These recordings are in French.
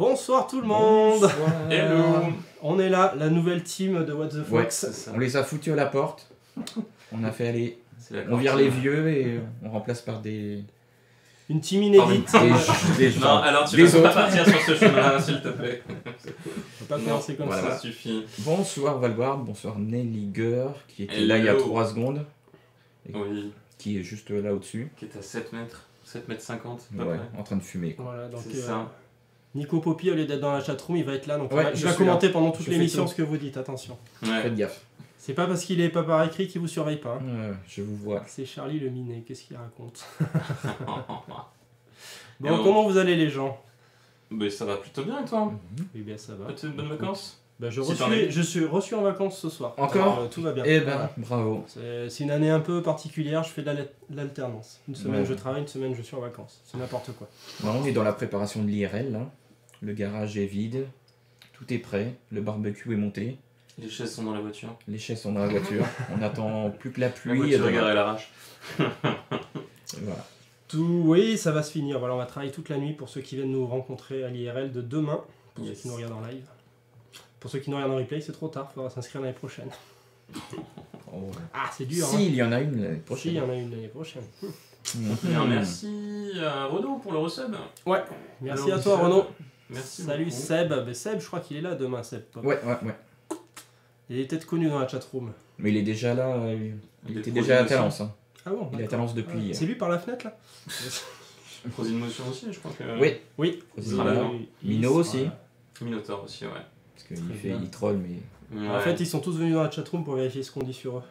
Bonsoir tout le monde. Bonsoir. Hello. On est là, la nouvelle team de What the Fox. Ouais, on les a foutus à la porte. On a fait aller. On vire cortine. les vieux et on remplace par des. Une team inédite. Des Non, gens. alors tu Des vas pas autres. partir sur ce chemin-là, s'il te plaît. On va pas commencer comme Voilà. Ça suffit. Bonsoir Valguard, bonsoir Nelliger qui était là il y a Hello. 3 secondes. Oui, Qui est juste là au-dessus. qui est à 7 mètres. 7 mètres 50, à peu Ouais, près. en train de fumer. Quoi. Voilà, donc C'est ça. Nico Poppy, au lieu d'être dans la chatroom, il va être là. Donc Ouais, il je va suis commenter là. pendant toute Je l'émission fais ce que vous dites, attention. Ouais. Faites gaffe. C'est pas parce qu'il est pas par écrit qu'il vous surveille pas. hein. Je vous vois. C'est Charlie le minet, qu'est-ce qu'il raconte? Et Bon, on- comment vous allez les gens? Mais ça va plutôt bien et toi? Eh bien ça va. As-tu une bonne vacances? Bah, Si t'en es. je suis reçu en vacances ce soir. Encore Alors, tout va bien. Eh ben, Voilà. bravo. C'est une année un peu particulière, je fais de l'alternance. Une semaine Ouais. je travaille, une semaine je suis en vacances. C'est n'importe quoi. Bon, on est dans la préparation de l'IRL là. Le garage est vide. Tout est prêt. Le barbecue est monté. Les chaises sont dans la voiture. Les chaises sont dans la voiture. On attend plus que la La pluie. voiture et est garée à l'arrache. Voilà. Tout, oui, ça va se finir. Voilà, on va travailler toute la nuit pour ceux qui viennent nous rencontrer à l'IRL de demain. Pour Yes. ceux qui nous regardent en live. Pour ceux qui nous regardent en replay, c'est trop tard, il faudra s'inscrire l'année prochaine. Oh. Ah, c'est dur. Si, il y en a une l'année Si, prochaine. il y en a une l'année prochaine. Bien, merci à Renaud pour le resub. Ouais, merci Alors, à toi Seb. Renaud. Merci Salut beaucoup. Seb. Ben, Seb, je crois qu'il est là demain, Seb. Ouais. Il est peut-être connu dans la chatroom. Mais il est déjà là. Il est était pro déjà à d'émotion. Talence. Hein. Ah bon, Il est à d'accord. Talence depuis. C'est lui par la fenêtre là? Prosine Motion aussi, je crois que. Oui. Oui. Prosine sera là, Motion. non Mino aussi. Minotaur aussi, ouais. Parce qu'il Très fait, bien. il troll, mais En Ouais. fait, ils sont tous venus dans la chatroom pour vérifier ce qu'on dit sur eux.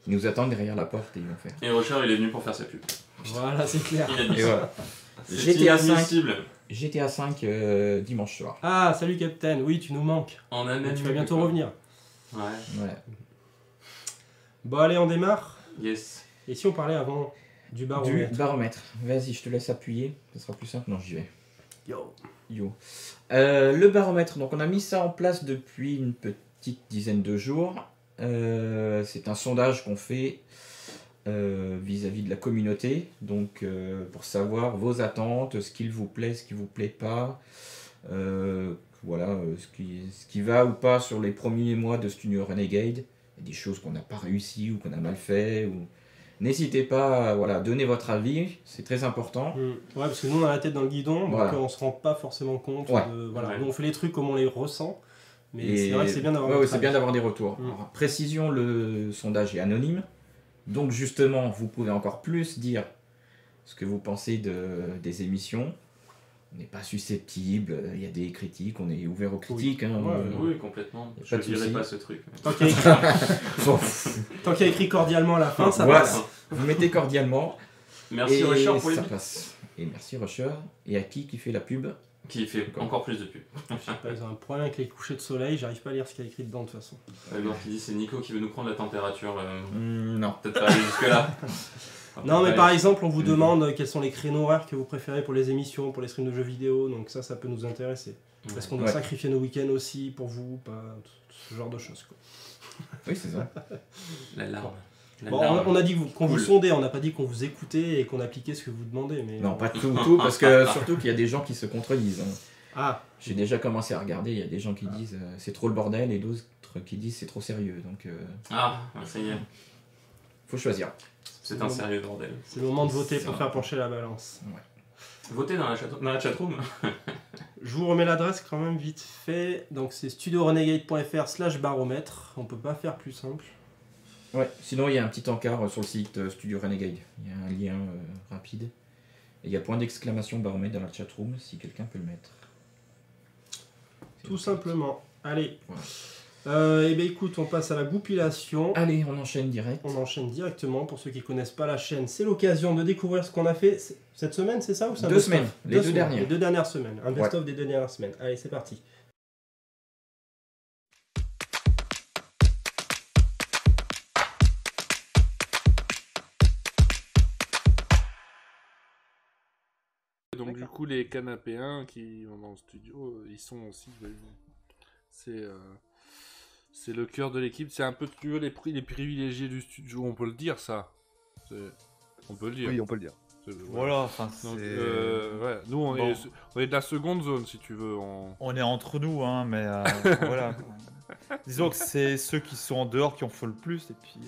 ils nous attendent derrière la porte et ils vont faire. Et Rocher, il est venu pour faire sa pub. Voilà, c'est clair. Il a dit Et ça. voilà. C'est GTA 5. inadmissible. GTA 5 dimanche soir. Ah, salut Captain. Oui, tu nous manques. En année. Tu vas bientôt revenir. Ouais. Voilà. Bon, allez, on démarre. Yes. Et si on parlait avant du Du baromètre? baromètre. Vas-y, je te laisse appuyer. Ça sera plus simple. Non, j'y vais. Yo. Yo. Le baromètre, donc on a mis ça en place depuis une petite dizaine de jours. C'est un sondage qu'on fait vis-à-vis de la communauté, donc pour savoir vos attentes, ce qu'il vous plaît, ce qui vous plaît pas, voilà, ce qui va ou pas sur les premiers mois de Studio Renegade. Il y a des choses qu'on n'a pas réussi ou qu'on a mal fait. Ou... N'hésitez pas à voilà, donner votre avis, c'est très important. Ouais, parce que nous on a la tête dans le guidon, Voilà. donc on se rend pas forcément compte. Ouais. Voilà. Ouais. Nous on fait les trucs comme on les ressent, mais Et- c'est vrai que c'est bien d'avoir Ouais, votre c'est bien avis. d'avoir des retours. Mm. Alors, précision, le sondage est anonyme. Donc justement, vous pouvez encore plus dire ce que vous pensez des émissions. On n'est pas susceptible, il y a des critiques, on est ouvert aux critiques. Hein, Ouais, Oui, complètement. Y a Je pas de dirais souci. pas ce truc. Tant qu'il y, a écrit- tant qu'il y a écrit cordialement à la fin, ça Voilà. passe. Vous mettez cordialement. Merci et Rocher pour les ça bits. passe. Et merci Rusher. Et à qui fait la pub? Qui fait encore plus de pub. Je sais pas, ils ont un problème avec les couchers de soleil, j'arrive pas à lire ce qu'il y a écrit dedans de toute façon. Alors qui dit c'est Nico qui veut nous prendre la température. Non. Peut-être pas aller jusque là. Non, mais par exemple, on vous demande quels sont les créneaux horaires que vous préférez pour les émissions, pour les streams de jeux vidéo, donc ça peut nous intéresser. Est-ce qu'on doit Ouais. sacrifier nos week-ends aussi pour vous, pas ce genre de choses quoi. Oui, c'est ça. La larme. La Bon, larme. on a dit qu'on vous Cool. sondait, on n'a pas dit qu'on vous écoutait et qu'on appliquait ce que vous demandez, mais Non, pas tout, parce que surtout qu'il y a des gens qui se contredisent. Hein. ah, J'ai déjà commencé à regarder, il y a des gens qui disent c'est trop le bordel et d'autres qui disent c'est trop sérieux. Donc Ah, ça y est. faut choisir. C'est un sérieux bordel. c'est le moment de voter C'est pour vrai. faire pencher la balance. Votez dans la chatroom. Je vous remets l'adresse quand même vite fait. Donc c'est studiorenegade.fr/baromètre. On peut pas faire plus simple. Ouais, sinon il y a un petit encart sur le site Studio Renegade. Il y a un lien rapide. Et il y a point d'exclamation baromètre dans la chatroom si quelqu'un peut le mettre. Tout simplement. Allez. Voilà. Eh bien écoute, on passe à la goupillation. Allez, on enchaîne direct. On enchaîne directement. Pour ceux qui connaissent pas la chaîne, c'est l'occasion de découvrir ce qu'on a fait cette semaine, c'est ça ou c'est un 2 best-of? semaines, les 2 semaines, dernières. Les 2 dernières semaines. Un best-of des 2 dernières semaines. Allez, c'est parti. Donc du coup les canapéens qui vont dans le studio, ils sont aussi, c'est le cœur de l'équipe, c'est un peu les privilégiés du studio, on peut le dire ça. On peut le dire. Oui, on peut le dire. Voilà, enfin, Donc, c'est... ouais. Nous, on, Bon. on est de la seconde zone, si tu veux. On est entre nous, hein, mais voilà. Disons que c'est ceux qui sont en dehors qui en font le plus, et puis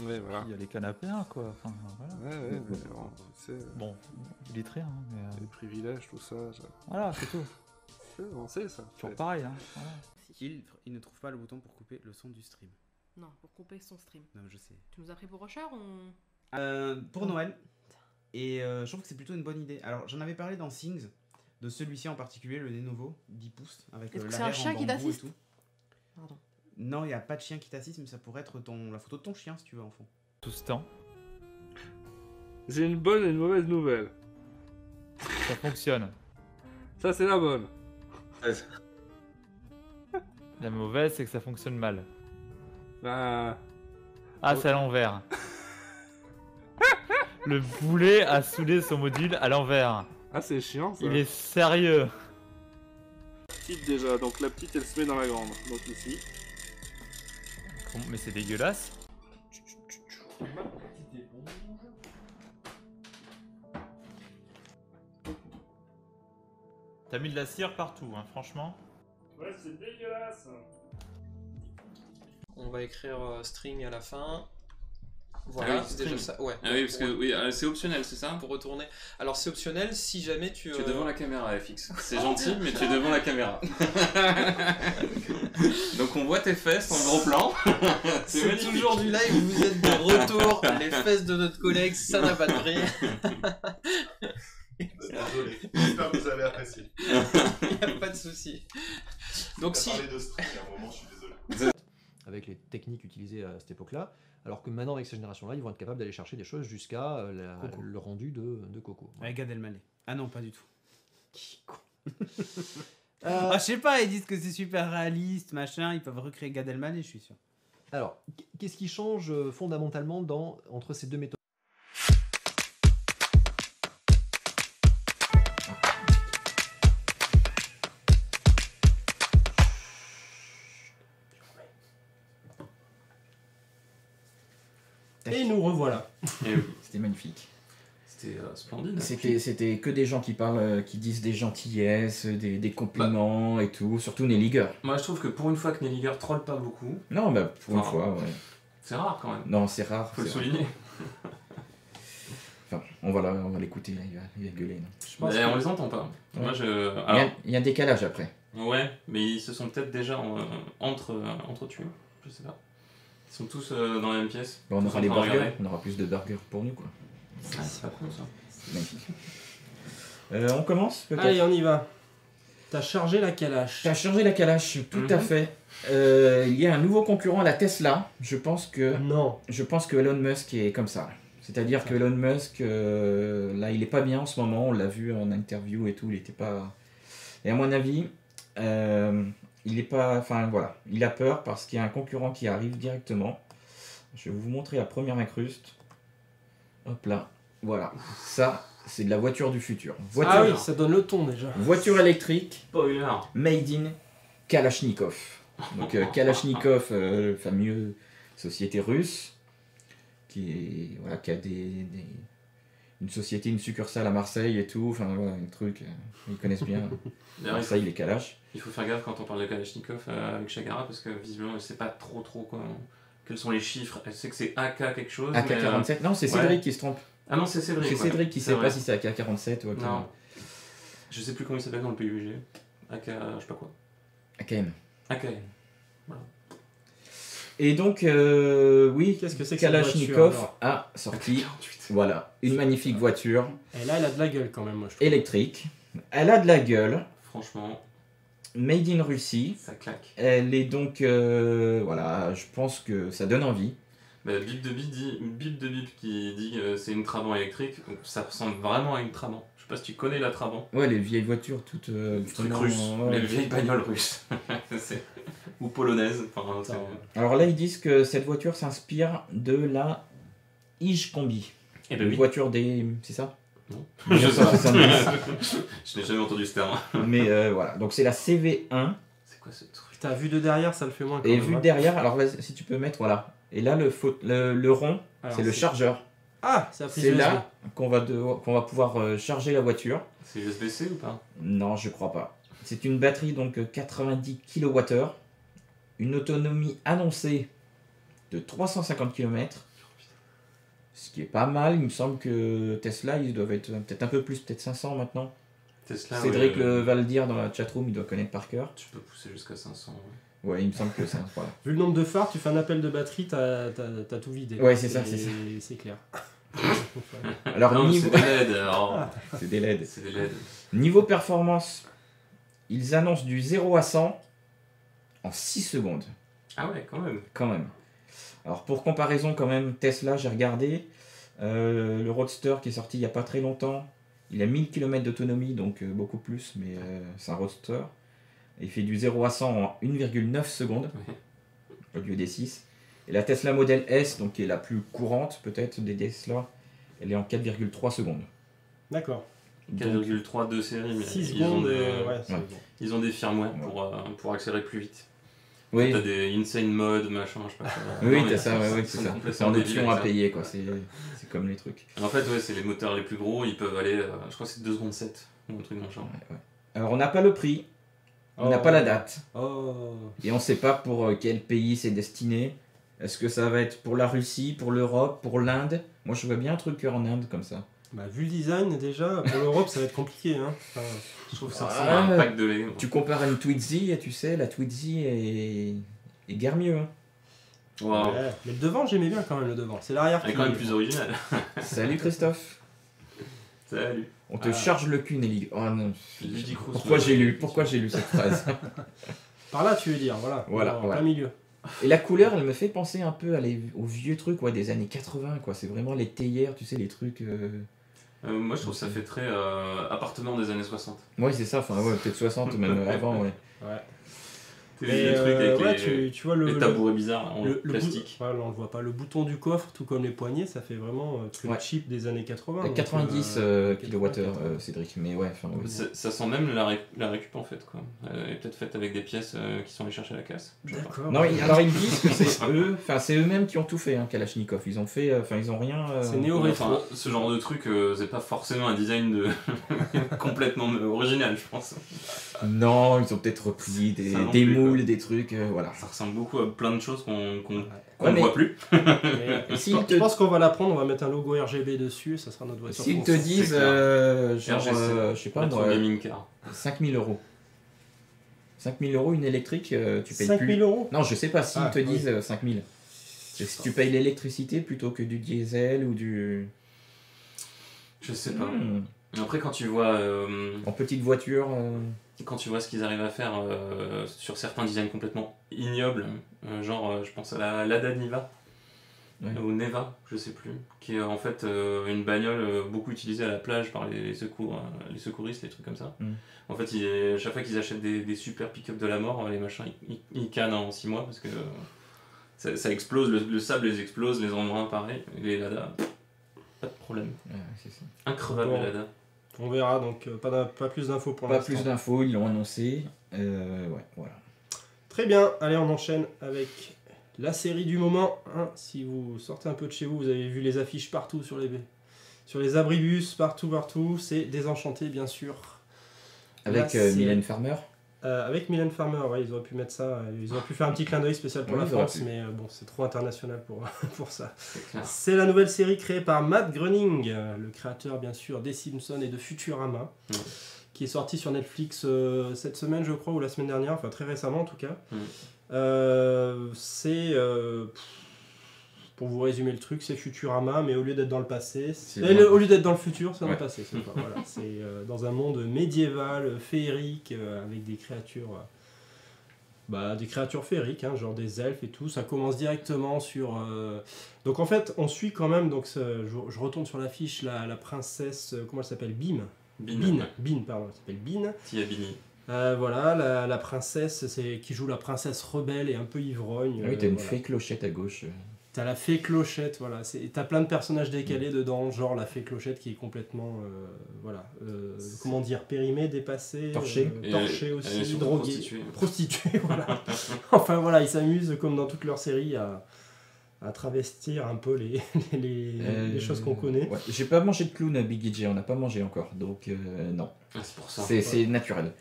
Ouais, voilà. il y a les canapéens, quoi. Enfin, voilà. Ouais, mais c'est Bon, illettrés, hein, mais les privilèges, tout ça. voilà, c'est tout. On sait ça. Toujours pareil, hein. Voilà. Il ne trouve pas le bouton pour couper le son du stream. Non, pour couper son stream. Non, je sais. Tu nous as pris pour Rocher ou... Pour Noël. Et je trouve que c'est plutôt une bonne idée. Alors, j'en avais parlé dans Things, de celui-ci en particulier, le Lenovo 10 pouces, avec Est-ce que c'est l'arrière un chien en qui bambou et t'assiste tout. Pardon. Non, il n'y a pas de chien qui t'assiste, mais ça pourrait être la photo de ton chien, si tu veux, en fond. Tout ce temps, J'ai une bonne et une mauvaise nouvelle. ça fonctionne. Ça, c'est la bonne. La mauvaise, c'est que ça fonctionne mal. Ah, Ah, c'est à l'envers. Le boulet a soudé son module à l'envers. ah c'est chiant, ça. Il est sérieux. Petite déjà, donc la petite, elle se met dans la grande. Donc ici. Mais c'est dégueulasse. T'as mis de la cire partout, hein, franchement. Ouais, c'est dégueulasse. On va écrire string à la fin. Voilà, Ah oui, c'est déjà string. ça. Ouais. Ah oui, parce que oui, c'est optionnel, c'est ça? Pour retourner. Alors c'est optionnel si jamais tu. Tu es devant la caméra, FX. C'est gentil, mais tu es devant la caméra. Donc on voit tes fesses en gros plan. C'est magnifique. toujours du live, vous êtes de retour. Les fesses de notre collègue, ça n'a pas de prix. Désolé, j'espère que vous avez apprécié. Il n'y a pas de souci. Donc si. Parler de stream, à un moment, je suis désolé. Avec les techniques utilisées à cette époque-là, alors que maintenant avec cette génération-là, ils vont être capables d'aller chercher des choses jusqu'à le rendu de Coco. Avec Gad Elmaleh. Ah non, pas du tout. Qui con. Ah, je sais pas, ils disent que c'est super réaliste, machin, ils peuvent recréer Gad Elmaleh, je suis sûr. Alors, qu'est-ce qui change fondamentalement entre ces deux méthodes? Et nous revoilà. Et oui, C'était magnifique. c'était splendide. C'était que des gens qui parlent, qui disent des gentillesses, des compliments et tout, surtout Nelly Gurr. Moi je trouve que pour une fois que Nelly Gurr troll pas beaucoup, Non, bah pour une Enfin, fois, ouais. c'est rare quand même. Non, c'est rare. Faut le c'est rare. souligner. Enfin, on va l'écouter, là, il va gueuler. non. Je pense Mais que- on les entend pas. Ouais. Moi je. Il y Alors, a- il y a un décalage après. ouais, mais ils se sont peut-être déjà entretués. Je sais pas. Ils sont tous dans la même pièce. Bon, on Tous aura en les train de burgers, regarder. on aura plus de burgers pour nous, quoi. Ah, c'est pas con ça. Magnifique. On commence peut-être. Allez, on y va. T'as chargé la calache. T'as changé la calache, tout à Mhm. fait. Il y a un nouveau concurrent à la Tesla. Je pense que Elon Musk est comme ça. C'est-à-dire que Elon Musk, là, il est pas bien en ce moment. On l'a vu en interview et tout. Il était pas. Et à mon avis, il est pas. Enfin voilà, il a peur parce qu'il y a un concurrent qui arrive directement. Je vais vous montrer la première incruste. Hop là, voilà. Ça, c'est de la voiture du futur. Voiture, Ah oui, ça donne le ton déjà. voiture électrique. Spoiler. Made in Kalachnikov. Donc Kalachnikov, fameux société russe, qui a une société, une succursale à Marseille et tout. Enfin voilà, un truc, ils connaissent bien. D'ailleurs, Marseille, les Kalash. il faut faire gaffe quand on parle de Kalachnikov avec Chagara parce que visiblement elle sait pas trop quoi. Quels sont les chiffres? Elle sait que c'est AK quelque chose. AK-47, non, c'est ouais. Cédric qui se trompe. Ah non, c'est Cédric. C'est ouais. Cédric qui C'est sait vrai. pas si c'est AK-47 ou AK... Non. Je sais plus comment il s'appelle dans le PUBG. AK, je sais pas quoi. AKM. AKM. Et donc, oui, Qu'est-ce que c'est que cette Kalachnikov voiture, a sorti, 48. voilà, une magnifique voiture Et là, elle a de la gueule quand même, moi je trouve. électrique. Elle a de la gueule, Franchement, made in Russie. ça claque. Elle est donc, voilà, je pense que ça donne envie. Bah, Bip de Bip qui dit que c'est une Trabant électrique, donc ça ressemble vraiment à une Trabant. Je sais pas si tu connais la Trabant. Ouais, les vieilles voitures toutes... Le truc vraiment, russe, ouais. les vieilles bagnoles russes. Ou polonaises. Enfin, c'est- Alors là, ils disent que cette voiture s'inspire de la Ige-Combi. Eh ben Une oui. voiture des... C'est ça Non. 1970. Je n'ai jamais entendu ce terme. Mais voilà, donc c'est la CV1. C'est quoi ce truc? T'as vu de derrière, ça le fait moins quand Et même, vu hein. de derrière, alors vas-y, si tu peux mettre, voilà. Et là, le rond, Alors, c'est le chargeur. Ah, c'est la prise C'est USB. là qu'on va pouvoir charger la voiture. C'est USB-C ou pas? Non, je crois pas. C'est une batterie donc 90 kWh, une autonomie annoncée de 350 km, ce qui est pas mal. Il me semble que Tesla, ils doivent être peut-être un peu plus, peut-être 500 maintenant. Tesla, Cédric ouais, va le dire dans la chatroom, il doit connaître par cœur. tu peux pousser jusqu'à 500. Ouais. Ouais, il me semble que ça. Voilà. Vu le nombre de phares, tu fais un appel de batterie, t'as tout vidé. Ouais, c'est ça, c'est ça. C'est clair. Alors, Non, mais niveau... c'est des LED. Alors... c'est des LED. C'est des LED. Niveau performance, ils annoncent du 0 à 100 en 6 secondes. Ah ouais, quand même. Quand même. Alors pour comparaison quand même, Tesla, j'ai regardé, le Roadster qui est sorti il n'y a pas très longtemps, il a 1000 km d'autonomie, donc beaucoup plus, mais c'est un Roadster. Il fait du 0 à 100 en 1,9 secondes, au lieu des 6. Et la Tesla Model S, donc qui est la plus courante peut-être des Tesla, elle est en 4,3 secondes. D'accord. 4,3 de série, mais 6 ils ont, secondes, ouais, c'est bon. ils ont des firmware pour accélérer plus vite. Oui, T'as des insane mode, machin, je sais pas quoi. oui, Non, mais t'as ça, ouais, c'est ça. C'est en option à payer, quoi. C'est comme les trucs. En fait, ouais, c'est les moteurs les plus gros, ils peuvent aller, je crois que c'est 2 secondes 7, ou un truc dans le genre. Ouais. Alors on n'a pas le prix, on n'a pas la date, Oh. et on ne sait pas pour quel pays c'est destiné. Est-ce que ça va être pour la Russie, pour l'Europe, pour l'Inde? Moi je vois bien un truc en Inde comme ça. Bah, vu le design, déjà, pour l'Europe, ça va être compliqué. Hein. Enfin, Je trouve que ça Ah, ressemble à un pack de Lego. Tu compares à une Twizy, et tu sais, la Twizy est guère mieux. Hein. Wow. ouais. Mais le devant, j'aimais bien quand même le devant. C'est l'arrière Elle est qui quand même plus originale. Salut Christophe. Salut. On te charge le cul Nelly. Oh non. Ludicrous. Pourquoi j'ai lu cette phrase? Par là, tu veux dire, voilà. Voilà, En voilà. plein milieu. Et la couleur, elle me fait penser un peu aux vieux trucs des années 80, quoi. C'est vraiment les théières, tu sais, les trucs... Moi, je trouve que ça fait très appartement des années 60. Ouais, c'est ça, enfin, ouais, peut-être 60, même avant, ouais. Ouais. Tu Et, les trucs avec ouais, tu vois les tabourets bizarres là, en plastique. Ouais, là, on le voit pas. Le bouton du coffre, tout comme les poignées, ça fait vraiment truc Ouais. cheap des années 80. donc, 90 kWh, 80. Cédric, mais ouais, enfin... oui. Ça sent même la récup en fait, quoi. Elle est peut-être faite avec des pièces qui sont allées chercher à la casse. Je sais pas. D'accord. Non, alors ils me disent que c'est eux, enfin c'est eux-mêmes qui ont tout fait, hein, Kalachnikov. Ils ont fait, enfin ils ont rien. C'est néo Ouais, rétro. enfin, ce genre de truc, c'est pas forcément un design de complètement original, je pense. Non, ils ont peut-être repris Ça non des plus, moules, quoi. des trucs, voilà. Ça ressemble beaucoup à plein de choses qu'on Ouais, ne mais- voit plus. Et S'ils je te- pense qu'on va la prendre, on va mettre un logo RGB dessus, ça sera notre voiture. S'ils te française. disent, clair. genre, RGC, je sais pas Retro moi, gaming car. 5000 euros. 5000 euros une électrique, tu payes 5 plus. 000 euros. Non, je sais pas s'ils Ah, te oui. disent 5000. Si tu payes l'électricité plutôt que du diesel ou du. Je sais pas. Hmm. Mais après, quand tu vois En petite voiture. ce qu'ils arrivent à faire sur certains designs complètement ignobles, genre je pense à la Lada Niva, Ouais. ou Neva, je sais plus, qui est en fait une bagnole beaucoup utilisée à la plage par les secouristes, les trucs comme ça. En fait, chaque fois qu'ils achètent des super pick-up de la mort, les machins ils cannent en 6 mois parce que ça explose, le sable les explose, les embruns pareil, les Lada, pas de problème. Ouais, c'est ça. Increvable Bon. les Lada. On verra, donc pas plus d'infos pour Pas l'instant. plus d'infos, ils l'ont annoncé. Ouais, voilà. Très bien, allez, on enchaîne avec la série du moment. Hein. Si vous sortez un peu de chez vous, vous avez vu les affiches partout sur les abribus, partout. C'est Désenchanté, bien sûr. Avec Là, c'est- Mylène Farmer. Avec Mylène Farmer, ouais, ils auraient pu mettre ça. Ils auraient pu faire un petit clin d'œil spécial pour Oui, la ils auraient France, pu. mais bon, c'est trop international pour, pour ça. C'est clair. C'est la nouvelle série créée par Matt Groening, le créateur bien sûr des Simpsons et de Futurama, Ouais. qui est sorti sur Netflix cette semaine je crois, ou la semaine dernière, enfin très récemment en tout cas. C'est, pour vous résumer le truc, c'est Futurama, mais au lieu d'être dans le passé, au lieu d'être dans le futur, c'est dans Ouais. le passé. C'est pas, voilà, c'est dans un monde médiéval, féerique, avec des créatures... des créatures féeriques, hein, genre des elfes et tout. Ça commence directement sur... Donc en fait, on suit quand même, donc je retourne sur l'affiche, la princesse, comment elle s'appelle, Bean, pardon, elle s'appelle Bean. Tia Bini. Voilà, la princesse qui joue la princesse rebelle et un peu ivrogne. Ah oui, t'as une voilà. fée clochette à gauche. T'as la fée clochette, voilà. T'as plein de personnages décalés dedans, genre la fée clochette qui est complètement, comment dire, périmée, dépassée, Torchée. torchée Elle est aussi, surtout droguée, prostituée, voilà. Enfin voilà, ils s'amusent comme dans toutes leurs séries à travestir un peu les choses qu'on connaît. Ouais. J'ai pas mangé de clown à Big J, on n'a pas mangé encore, donc non. Ah, c'est pour ça. C'est naturel.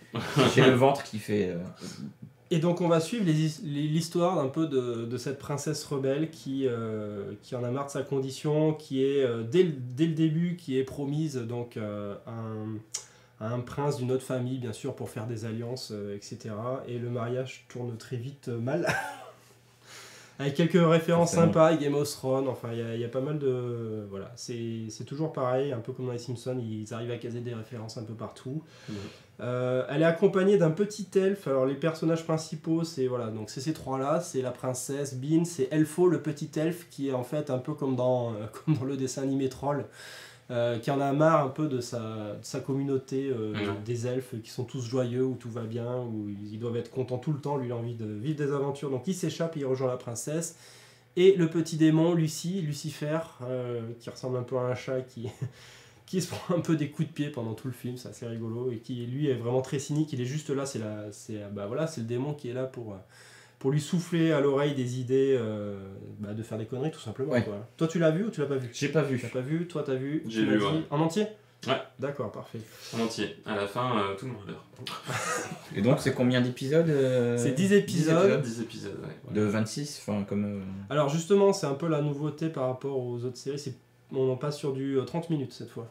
J'ai le ventre qui fait... Et donc on va suivre l'histoire un peu de cette princesse rebelle qui en a marre de sa condition, qui est dès le début qui est promise donc à un prince d'une autre famille bien sûr pour faire des alliances etc. Et le mariage tourne très vite mal. Avec quelques références sympas, Game of Thrones, enfin il y a pas mal de... Voilà, c'est toujours pareil, un peu comme dans les Simpsons, ils arrivent à caser des références un peu partout. Elle est accompagnée d'un petit elfe, alors les personnages principaux c'est ces trois-là, c'est la princesse, Bean, c'est Elfo, le petit elfe, qui est en fait un peu comme dans le dessin animé Troll, qui en a marre un peu de sa communauté des elfes qui sont tous joyeux, où tout va bien, où ils doivent être contents tout le temps, lui il a envie de vivre des aventures, donc il s'échappe et il rejoint la princesse. Et le petit démon, Lucifer, qui ressemble un peu à un chat qui se prend un peu des coups de pied pendant tout le film, c'est assez rigolo, et qui lui est vraiment très cynique, il est juste là, c'est le démon qui est là pour lui souffler à l'oreille des idées de faire des conneries tout simplement. Ouais. Quoi. Toi tu l'as vu ou tu l'as pas vu? J'ai pas vu. Tu l'as pas vu, toi t'as vu? J'ai vu, ouais. En entier? Ouais. D'accord, parfait. En entier. À la fin, tout le monde meurt. Et donc c'est combien d'épisodes C'est 10 épisodes. 10 épisodes, ouais. De 26, enfin comme... Alors justement, c'est un peu la nouveauté par rapport aux autres séries, on passe sur du 30 minutes cette fois.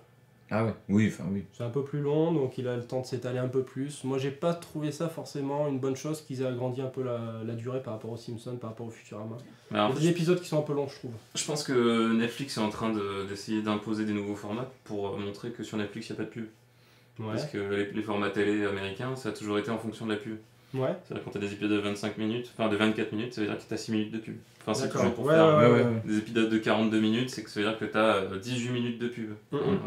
Ah ouais, oui, enfin oui. C'est un peu plus long, donc il a le temps de s'étaler un peu plus. Moi, j'ai pas trouvé ça forcément une bonne chose qu'ils aient agrandi un peu la durée par rapport aux Simpsons, par rapport au Futurama. Il y a des épisodes qui sont un peu longs, je trouve. Je pense que Netflix est en train d'essayer d'imposer des nouveaux formats pour montrer que sur Netflix, il n'y a pas de pub. Ouais. Parce que les formats télé américains, ça a toujours été en fonction de la pub. Ouais. C'est-à-dire quand tu as des épisodes de 25 minutes, enfin de 24 minutes, ça veut dire que tu as 6 minutes de pub. Enfin, c'est D'accord. toujours pour Ouais, faire ouais. des épisodes de 42 minutes, c'est que ça veut dire que tu as 18 minutes de pub. Voilà.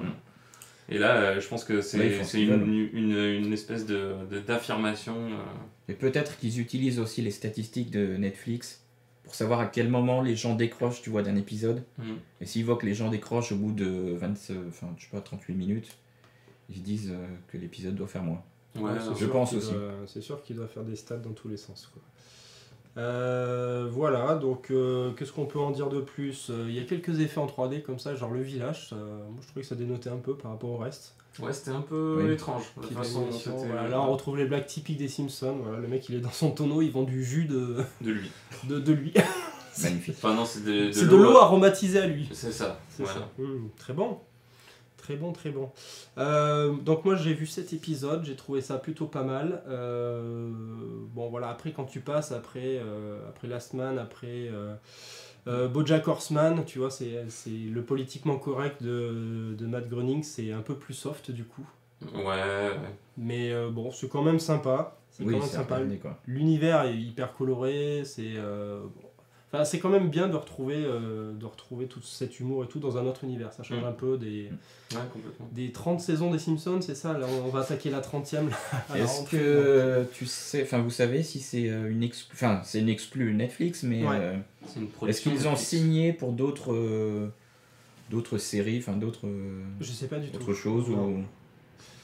Et là, je pense que c'est une espèce d'affirmation. Et peut-être qu'ils utilisent aussi les statistiques de Netflix pour savoir à quel moment les gens décrochent, tu vois, d'un épisode. Et s'ils voient que les gens décrochent au bout de 38 minutes, ils disent que l'épisode doit faire moins. Ouais, je pense aussi. C'est sûr qu'il doit faire des stats dans tous les sens, quoi. Voilà, donc qu'est-ce qu'on peut en dire de plus? Il y a quelques effets en 3D comme ça, genre le village, moi je trouvais que ça dénotait un peu par rapport au reste. Ouais, c'était un peu étrange. De façon, voilà, là on retrouve les blagues typiques des Simpsons, voilà, le mec il est dans son tonneau, il vend du jus de lui. de lui. Magnifique. Enfin, non, c'est de l'eau aromatisée à lui. C'est ça, voilà. Ça. Très bon. Très bon, très bon. Donc moi j'ai vu cet épisode, j'ai trouvé ça plutôt pas mal. Bon voilà, après quand tu passes, après Last Man, après BoJack Horseman, tu vois, c'est le politiquement correct de Matt Groening, c'est un peu plus soft du coup. Ouais. Mais bon, c'est quand même sympa. C'est quand même sympa. L'univers est hyper coloré, Enfin, c'est quand même bien de retrouver tout cet humour et tout dans un autre univers. Ça change un peu des 30 saisons des Simpsons, c'est ça? Là, on va attaquer la 30e. Est-ce que tu sais, enfin vous savez si c'est une exclue Netflix, mais est-ce qu'ils ont signé pour d'autres séries, enfin d'autres je sais pas du tout. Autre chose ou...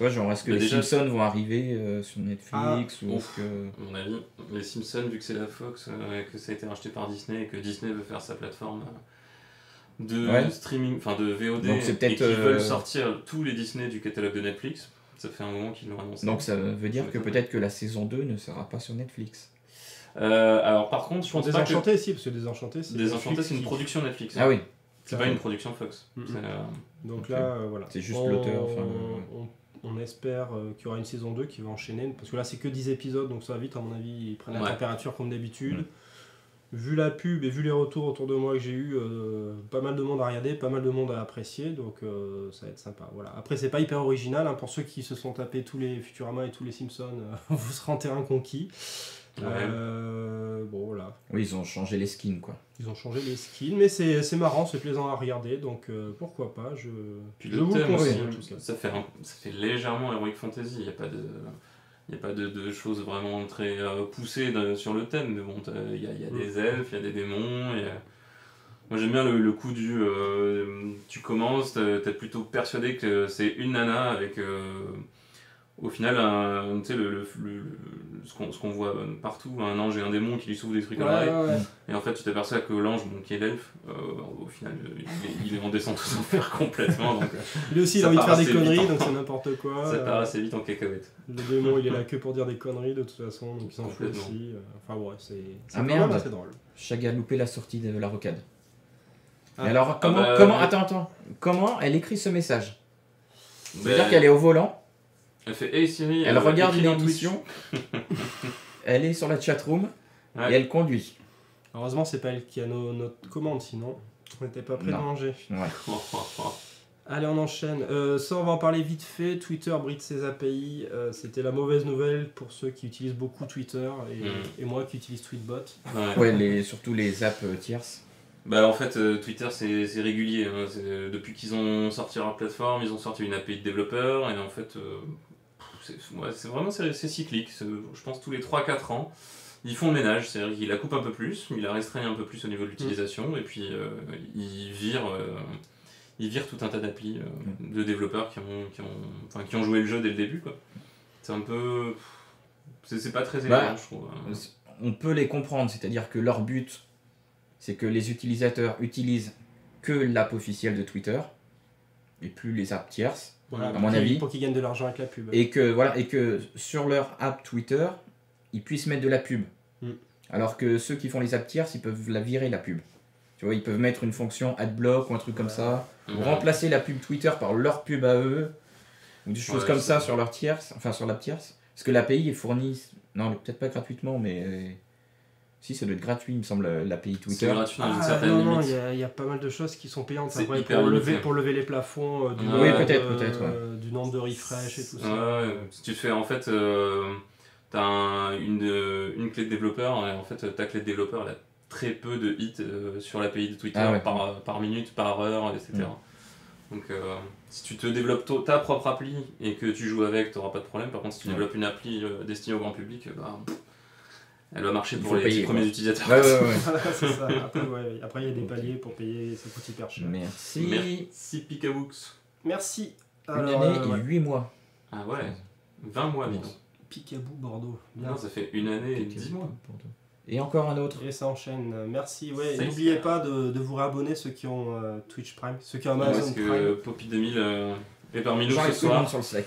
Ouais, genre est-ce que les Simpsons vont arriver sur Netflix ou est-ce que... À mon avis, les Simpsons, vu que c'est la Fox, que ça a été racheté par Disney et que Disney veut faire sa plateforme de streaming, enfin de VOD, donc c'est peut-être, et qu'ils veulent sortir tous les Disney du catalogue de Netflix, ça fait un moment qu'ils l'ont annoncé. Donc ça veut dire que peut-être que la saison 2 ne sera pas sur Netflix. Alors par contre, je pense pas que... Désenchanté, si, parce que Désenchanté, c'est une production Netflix. Ah oui. C'est pas une production Fox. Donc là, voilà. C'est juste l'auteur. On espère qu'il y aura une saison 2 qui va enchaîner, parce que là c'est que 10 épisodes, donc ça va vite à mon avis, ils prennent la température comme d'habitude. Vu la pub et vu les retours autour de moi que j'ai eu, pas mal de monde à regarder, pas mal de monde à apprécier, donc ça va être sympa. Voilà. Après c'est pas hyper original, hein, pour ceux qui se sont tapés tous les Futurama et tous les Simpsons, vous serez en terrain conquis. Bon voilà. Oui, ils ont changé les skins quoi. Ils ont changé les skins, mais c'est marrant, c'est plaisant à regarder, donc pourquoi pas. Puis le thème aussi, ça fait légèrement Heroic Fantasy, il n'y a pas de choses vraiment très poussées sur le thème, mais bon, il y a des elfes, il y a des démons, moi j'aime bien le coup du... tu commences, t'es plutôt persuadé que c'est une nana avec... au final, tu sais, ce qu'on voit partout, un ange et un démon qui lui souffrent des trucs à l'oreille. Et en fait, tu t'aperçois que l'ange, bon, qui est l'elfe, au final, il est en descente aux enfers complètement. Donc, lui aussi, il a envie de faire des conneries, donc c'est n'importe quoi. Ça part assez vite en cacahuète. Le démon, il est là que pour dire des conneries de toute façon, donc il s'en fout aussi. Enfin, ouais, c'est Ah merde, c'est drôle. Chag a loupé la sortie de la rocade. Ah. Mais alors, comment attends, comment elle écrit ce message? C'est-à-dire qu'elle est au volant. Elle fait Hey Siri. Elle regarde une émission. Elle est sur la chatroom et elle conduit. Heureusement, c'est pas elle qui a notre commande, sinon on n'était pas prêt de manger. Ouais. Allez, on enchaîne. Ça, on va en parler vite fait. Twitter bride ses API. C'était la mauvaise nouvelle pour ceux qui utilisent beaucoup Twitter et moi qui utilise Tweetbot. Ouais, surtout les apps tierces. Bah en fait Twitter c'est régulier, hein. Depuis qu'ils ont sorti leur plateforme, ils ont sorti une API de développeur et en fait c'est vraiment c'est cyclique, je pense tous les 3-4 ans ils font le ménage, c'est-à-dire qu'ils la coupent un peu plus, ils la restreignent un peu plus au niveau de l'utilisation et puis ils virent tout un tas d'applis de développeurs qui ont joué le jeu dès le début quoi. C'est un peu... c'est pas très élégant je trouve. On peut les comprendre, c'est-à-dire que leur but c'est que les utilisateurs utilisent que l'app officielle de Twitter et plus les apps tierces, voilà, à mon avis. Pour qu'ils gagnent de l'argent avec la pub. Et que sur leur app Twitter, ils puissent mettre de la pub. Alors que ceux qui font les apps tierces, ils peuvent la virer la pub. Tu vois, ils peuvent mettre une fonction adblock ou un truc comme ça, ou remplacer la pub Twitter par leur pub à eux, ou des choses comme ça sur leur tierce, enfin sur l'app tierce. Parce que l'API est fournie, non, peut-être pas gratuitement, mais... Si, ça doit être gratuit, il me semble, l'API Twitter. C'est gratuit dans une certaine limite. Non, il y a pas mal de choses qui sont payantes après, pour lever les plafonds du nombre de refresh et tout ça. Ouais, si tu te fais en fait, t'as une clé de développeur et en fait ta clé de développeur elle a très peu de hits sur l'API de Twitter par minute, par heure, etc. Donc si tu te développes ta propre appli et que tu joues avec, t'auras pas de problème. Par contre, si tu développes une appli destinée au grand public, elle va marcher pour les premiers utilisateurs. Ouais. C'est ça. Après, il y a des paliers pour payer, ça coûte hyper cher. Merci Picabooks. Merci. Une année et 8 mois. Ah ouais, 20 mois, dis donc. Picaboo Bordeaux. Bien. Non, ça fait une année et 10 mois. Et encore un autre. Et ça enchaîne. Merci. Ouais, n'oubliez pas de vous réabonner, ceux qui ont Twitch Prime, ceux qui ont Amazon Prime. Parce que Poppy 2000 est parmi nous ce soir. Sur le Slack.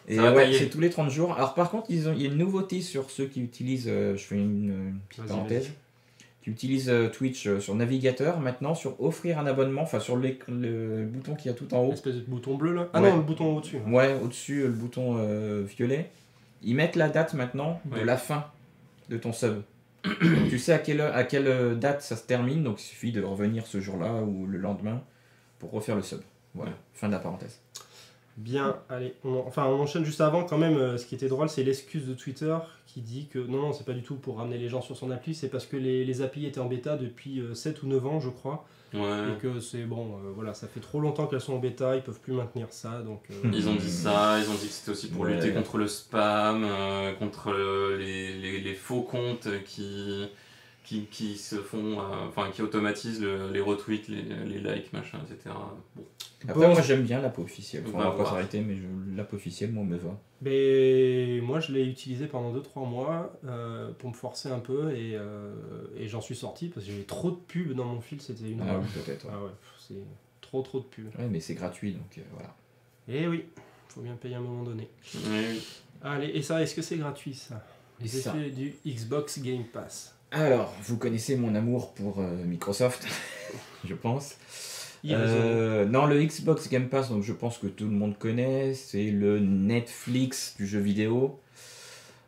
Et c'est tous les 30 jours. Alors par contre, il y a une nouveauté sur ceux qui utilisent, je fais une petite parenthèse, qui utilisent Twitch sur navigateur, maintenant sur offrir un abonnement, enfin sur le bouton qu'il y a tout en haut. L'espèce de bouton bleu là. Ah non, le bouton au-dessus. Ouais, au-dessus, le bouton violet. Ils mettent la date maintenant de la fin de ton sub. Donc, tu sais à quelle date ça se termine, donc il suffit de revenir ce jour-là ou le lendemain pour refaire le sub. Voilà, fin de la parenthèse. Bien, allez, on enchaîne juste avant quand même. Ce qui était drôle, c'est l'excuse de Twitter qui dit que non, c'est pas du tout pour ramener les gens sur son appli, c'est parce que les API étaient en bêta depuis 7 ou 9 ans, je crois. Ouais. Et que c'est bon, voilà, ça fait trop longtemps qu'elles sont en bêta, ils peuvent plus maintenir ça. Donc, ils ont dit ça, ils ont dit que c'était aussi pour lutter contre le spam, contre les faux comptes qui se font, qui automatisent les retweets, les likes, machin, etc. Bon. Après, moi j'aime bien l'app officielle. On va pas s'arrêter, mais l'app officielle, moi, me va. Mais moi, je l'ai utilisé pendant 2-3 mois pour me forcer un peu et j'en suis sorti parce que j'avais trop de pubs dans mon fil. C'était une horreur. Peut-être. Ah ouais, c'est trop de pubs. Ouais, mais c'est gratuit, donc voilà. Et oui, faut bien payer à un moment donné. Oui. Allez, et ça, est-ce que c'est gratuit ça? Les effets du Xbox Game Pass. Alors, vous connaissez mon amour pour Microsoft, je pense. Non, le Xbox Game Pass, donc je pense que tout le monde connaît, c'est le Netflix du jeu vidéo.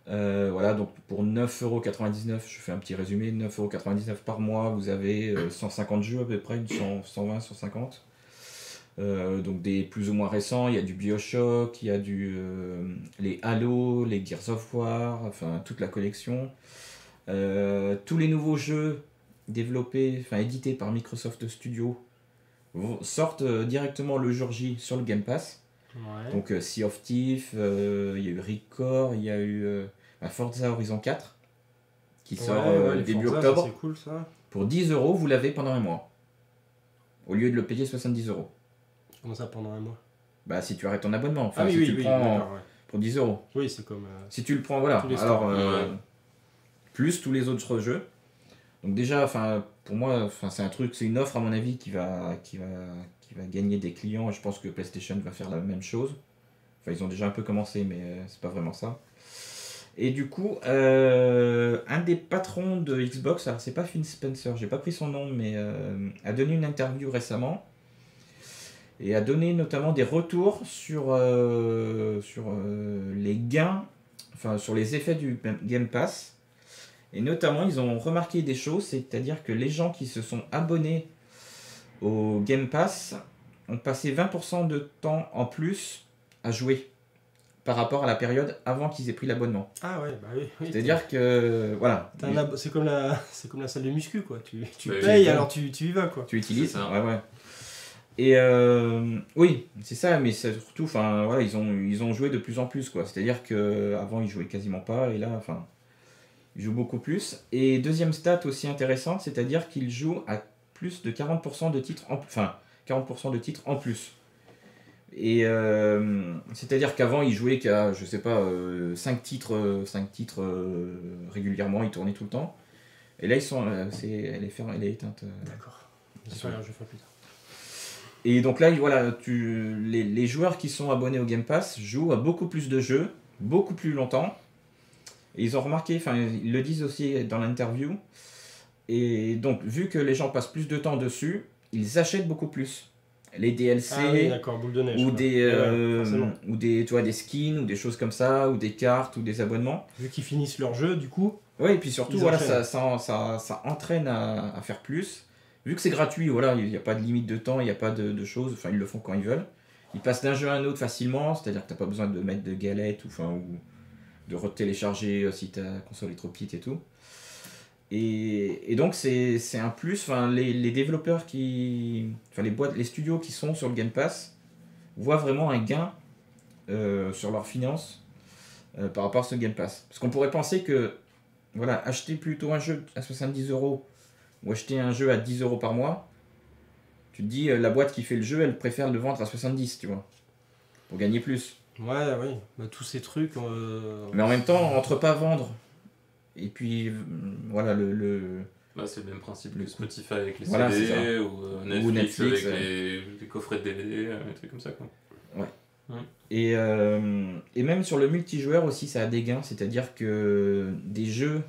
Voilà, donc pour 9,99€, je fais un petit résumé, 9,99€ par mois, vous avez 150 jeux à peu près, 120, 150. Donc des plus ou moins récents, il y a du BioShock, il y a les Halo, les Gears of War, enfin toute la collection. Tous les nouveaux jeux édités par Microsoft Studios sortent directement le jour J sur le Game Pass. Ouais. Donc Sea of Thieves, il y a eu Record, il y a eu Forza Horizon 4 qui sort début Forza, octobre. Ça, c'est cool, ça. Pour 10€, vous l'avez pendant un mois. Au lieu de le payer 70€. Comment ça pendant un mois? Bah si tu arrêtes ton abonnement. Enfin, oui, si tu prends... d'accord, ouais. pour 10 €. Oui, c'est comme. Si tu le prends, voilà. tous les Alors, stores. plus tous les autres jeux. Donc déjà, enfin, pour moi, enfin, c'est un truc, c'est une offre à mon avis qui va gagner des clients. Et je pense que PlayStation va faire la même chose. Enfin, ils ont déjà un peu commencé, mais c'est pas vraiment ça. Et du coup, un des patrons de Xbox, alors c'est pas Phil Spencer, j'ai pas pris son nom, mais a donné une interview récemment et a donné notamment des retours sur les gains, enfin sur les effets du Game Pass. Et notamment, ils ont remarqué des choses, c'est-à-dire que les gens qui se sont abonnés au Game Pass ont passé 20% de temps en plus à jouer par rapport à la période avant qu'ils aient pris l'abonnement. Ah ouais, bah oui. C'est-à-dire que, voilà. C'est comme la salle de muscu, quoi. Tu Bah, payes, alors tu y vas, quoi. Tu utilises, C'est ça. ouais. Et oui, c'est ça, mais c'est surtout, enfin, voilà, ils ont joué de plus en plus, quoi. C'est-à-dire qu'avant, ils jouaient quasiment pas, et là, enfin, ils jouent beaucoup plus. Et deuxième stat aussi intéressante, c'est-à-dire qu'ils jouent à plus de 40% de titres enfin, 40% de titres en plus. Et c'est-à-dire qu'avant, ils jouaient qu'à, je sais pas, 5 titres régulièrement, ils tournaient tout le temps. Et là, elle est éteinte. D'accord. C'est pas grave, je ferai plus tard. Et donc là, voilà, les joueurs qui sont abonnés au Game Pass jouent à beaucoup plus de jeux, beaucoup plus longtemps. Et ils ont remarqué, enfin, ils le disent aussi dans l'interview. Et donc, vu que les gens passent plus de temps dessus, ils achètent beaucoup plus. Les DLC, Ah oui, d'accord, boule de neige. ou quoi. tu vois, des skins, ou des choses comme ça, ou des cartes, ou des abonnements. Vu qu'ils finissent leur jeu, du coup. Ouais, et puis surtout, Ils voilà, enchaînent. ça entraîne à faire plus. Vu que c'est gratuit, voilà, il n'y a pas de limite de temps, il n'y a pas de choses, enfin, ils le font quand ils veulent. Ils passent d'un jeu à un autre facilement, c'est-à-dire que tu n'as pas besoin de mettre de galettes, ou de retélécharger si ta console est trop petite et tout. Et donc c'est un plus, enfin, les développeurs enfin les studios qui sont sur le Game Pass voient vraiment un gain sur leurs finances par rapport à ce Game Pass. Parce qu'on pourrait penser que, voilà, acheter plutôt un jeu à 70 € ou acheter un jeu à 10 € par mois, tu te dis, la boîte qui fait le jeu, elle préfère le vendre à 70, tu vois, pour gagner plus. Ouais, oui. Bah, tous ces trucs. Mais en même temps, entre pas vendre et puis voilà Bah, c'est le même principe que Spotify avec les Voilà, c'est CD ça. ou Ou Netflix, Netflix, avec les coffrets de DVD, des trucs comme ça, quoi. Et même sur le multijoueur aussi, ça a des gains, c'est-à-dire que des jeux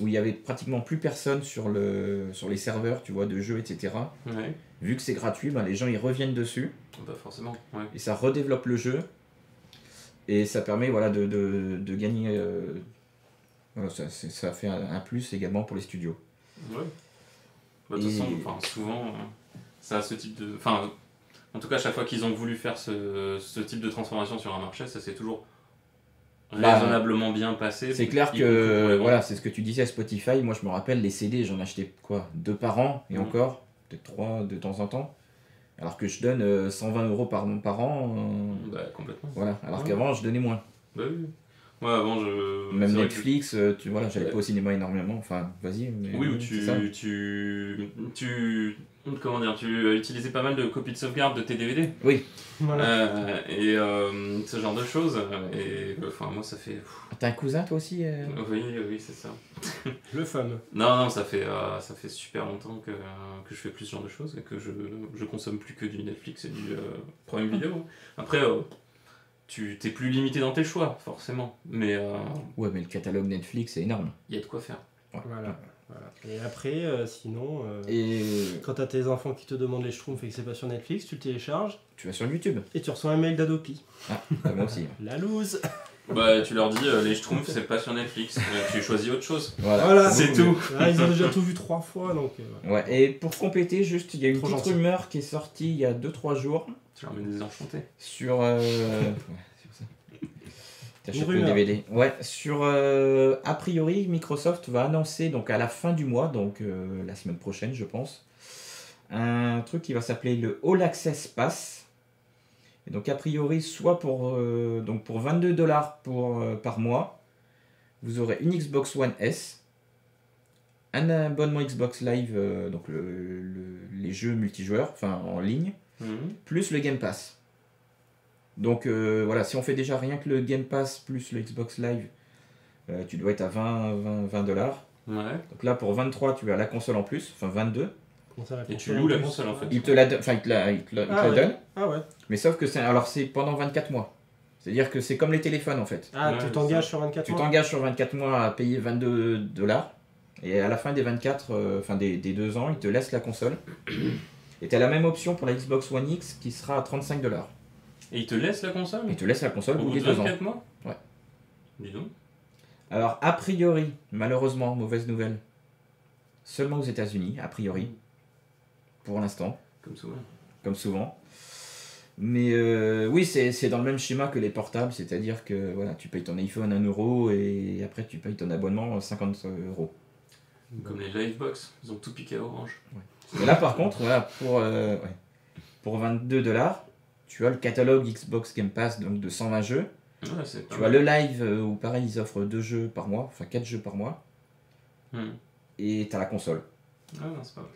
où il y avait pratiquement plus personne sur les serveurs, tu vois, de jeux, etc. Ouais. Vu que c'est gratuit, ben, les gens ils reviennent dessus. Bah forcément, ouais. Et ça redéveloppe le jeu. Et ça permet, voilà, de gagner. Voilà, ça fait un plus également pour les studios. Ouais. Bah, de toute façon, souvent, ça a ce type de... Enfin, en tout cas, chaque fois qu'ils ont voulu faire ce type de transformation sur un marché, ça s'est toujours raisonnablement bien passé. C'est clair que, voilà, c'est ce que tu disais à Spotify. Moi, je me rappelle, les CD, j'en achetais quoi, 2 par an, et encore, peut-être 3 de temps en temps. Alors que je donne 120 € par an. Bah, complètement. Voilà, alors qu'avant, je donnais moins. Bah oui. Moi, avant, Même c'est vrai Netflix, voilà, j'allais pas au cinéma énormément. Enfin, vas-y. Mais oui, ou c'est ça. comment dire, tu utilisais pas mal de copies de sauvegarde de tes DVD. Oui. Voilà. Et ce genre de choses. Et enfin, moi, ça fait... T'as un cousin, toi aussi Oui, c'est ça. Le fameux. Non, ça fait super longtemps que je fais plus ce genre de choses et que je consomme plus que du Netflix et du Prime Video. Après, tu t'es plus limité dans tes choix, forcément. Mais ouais, mais le catalogue Netflix, c'est énorme. il y a de quoi faire. Voilà. Et après, sinon, Et quand t'as tes enfants qui te demandent les Schtroumpfs et que c'est pas sur Netflix, tu le télécharges tu vas sur YouTube. et tu reçois un mail d'Adopi. Ah, moi aussi. La loose. Bah, tu leur dis, les Schtroumpfs, c'est pas sur Netflix. Tu choisis autre chose. Voilà. C'est tout. Ah, ils ont déjà tout vu 3 fois, donc... Ouais, et pour compléter, juste, il y a une Trop petite gentil. rumeur qui est sortie il y a 2-3 jours Tu leur mets des enchantés. sur... ouais, c'est ça. T'achètes le rumeur. DVD. Ouais, sur... a priori, Microsoft va annoncer, donc à la fin du mois, donc la semaine prochaine, je pense, un truc qui va s'appeler le All Access Pass. Et donc a priori, soit pour 22 $ par mois, vous aurez une Xbox One S, un abonnement Xbox Live, donc les jeux multijoueurs, enfin en ligne, plus le Game Pass. Donc voilà, si on fait déjà rien que le Game Pass plus le Xbox Live, tu dois être à 20 dollars. Ouais. Donc là, pour 23, tu as la console en plus, enfin 22. Et tu loues la console en fait. Il te la donne. Ah ouais. Mais sauf que c'est pendant 24 mois. C'est-à-dire que c'est comme les téléphones en fait. Ah, Ouais, tu t'engages sur 24 Tu mois. t'engages sur 24 mois à payer 22 dollars. Et à la fin des 24, des 2 ans, ils te laissent la console. Et tu as la même option pour la Xbox One X qui sera à 35 dollars. Et il te laisse la console Ils te laissent la console au au bout bout de des 2 ans. 24 mois. Ouais. Dis donc. Alors, a priori, malheureusement, mauvaise nouvelle, seulement aux États-Unis, a priori, pour l'instant, Comme souvent. Mais oui, c'est dans le même schéma que les portables, c'est-à-dire que voilà, tu payes ton iPhone 1 euro et après tu payes ton abonnement 50 euros. Comme les Livebox, ils ont tout piqué à Orange. Mais là, par contre, voilà, pour 22 dollars, tu as le catalogue Xbox Game Pass donc de 120 jeux. Ouais, c'est pas Tu as mal. le live où pareil, ils offrent 2 jeux par mois, enfin 4 jeux par mois. Et tu as la console. Ah non, c'est pas mal.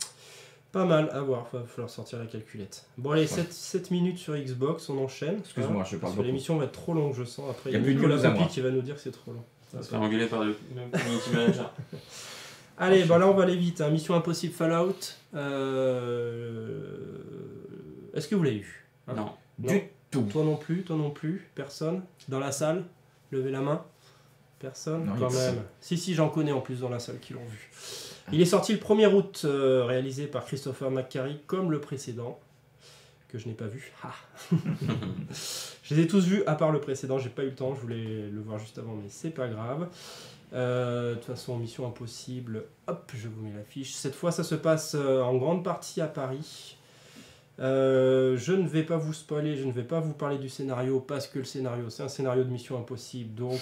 Pas mal, à voir, il va falloir sortir la calculette. Bon allez, 7 minutes sur Xbox, on enchaîne. Excuse-moi, hein, je parle parce que beaucoup. l'émission va être trop longue, je sens. Après, Y a il y plus a de Nicolas news à moi. Poupy qui va nous dire que c'est trop long. On va se faire engueuler par le community manager. Allez, bah là on va aller vite. Hein. Mission Impossible Fallout. Est-ce que vous l'avez eu? Hein? Non. Du tout. Toi non plus, personne dans la salle. Levez la main. Personne, Non, quand il y a même. Si, j'en connais en plus dans la salle qui l'ont vu. Il est sorti le 1er août, réalisé par Christopher McQuarrie, comme le précédent, que je n'ai pas vu. Ah. Je les ai tous vus, à part le précédent, j'ai pas eu le temps, je voulais le voir juste avant, mais c'est pas grave. De toute façon, Mission Impossible, hop, je vous mets l'affiche. Cette fois, ça se passe en grande partie à Paris. Je ne vais pas vous spoiler, je ne vais pas vous parler du scénario parce que le scénario c'est un scénario de Mission Impossible, donc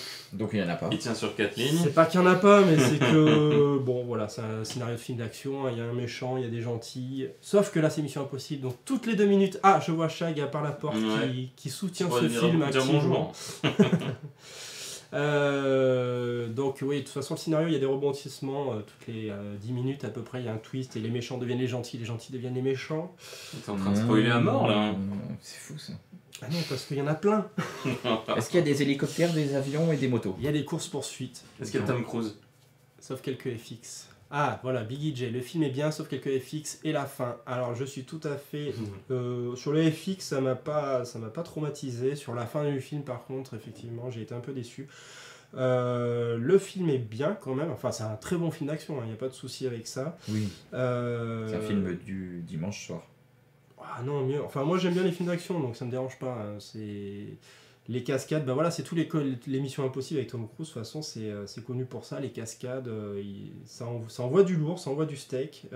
il n'y en a pas. Il tient sur 4 lignes. c'est pas qu'il n'y en a pas, mais c'est que bon voilà, c'est un scénario de film d'action, il y a un méchant, il y a des gentils, sauf que là c'est Mission Impossible, donc toutes les 2 minutes, je vois Shag par la porte Ouais. qui soutient Tu ce pourrais film dire activement. bonjour. Donc oui, de toute façon le scénario il y a des rebondissements toutes les 10 minutes à peu près, il y a un twist et les méchants deviennent les gentils deviennent les méchants. T'es en train de spoiler à mort là. C'est fou ça. Ah non, parce qu'il y en a plein. Est-ce qu'il y a des hélicoptères, des avions et des motos? Il y a des courses poursuites. Est-ce qu'il y a Tom Cruise? Sauf quelques FX. Ah voilà, Biggie J, le film est bien sauf quelques FX et la fin. Alors je suis tout à fait... sur les FX ça m'a pas traumatisé. Sur la fin du film par contre, effectivement, j'ai été un peu déçu. Le film est bien quand même, enfin c'est un très bon film d'action, il n'y a pas de souci avec ça. Oui. C'est un film du dimanche soir. Ah non, mieux. Enfin moi j'aime bien les films d'action donc ça me dérange pas. Hein. C'est... Les cascades, bah voilà, c'est tous les missions impossibles avec Tom Cruise, de toute façon c'est connu pour ça, les cascades, ça envoie du lourd, ça envoie du steak.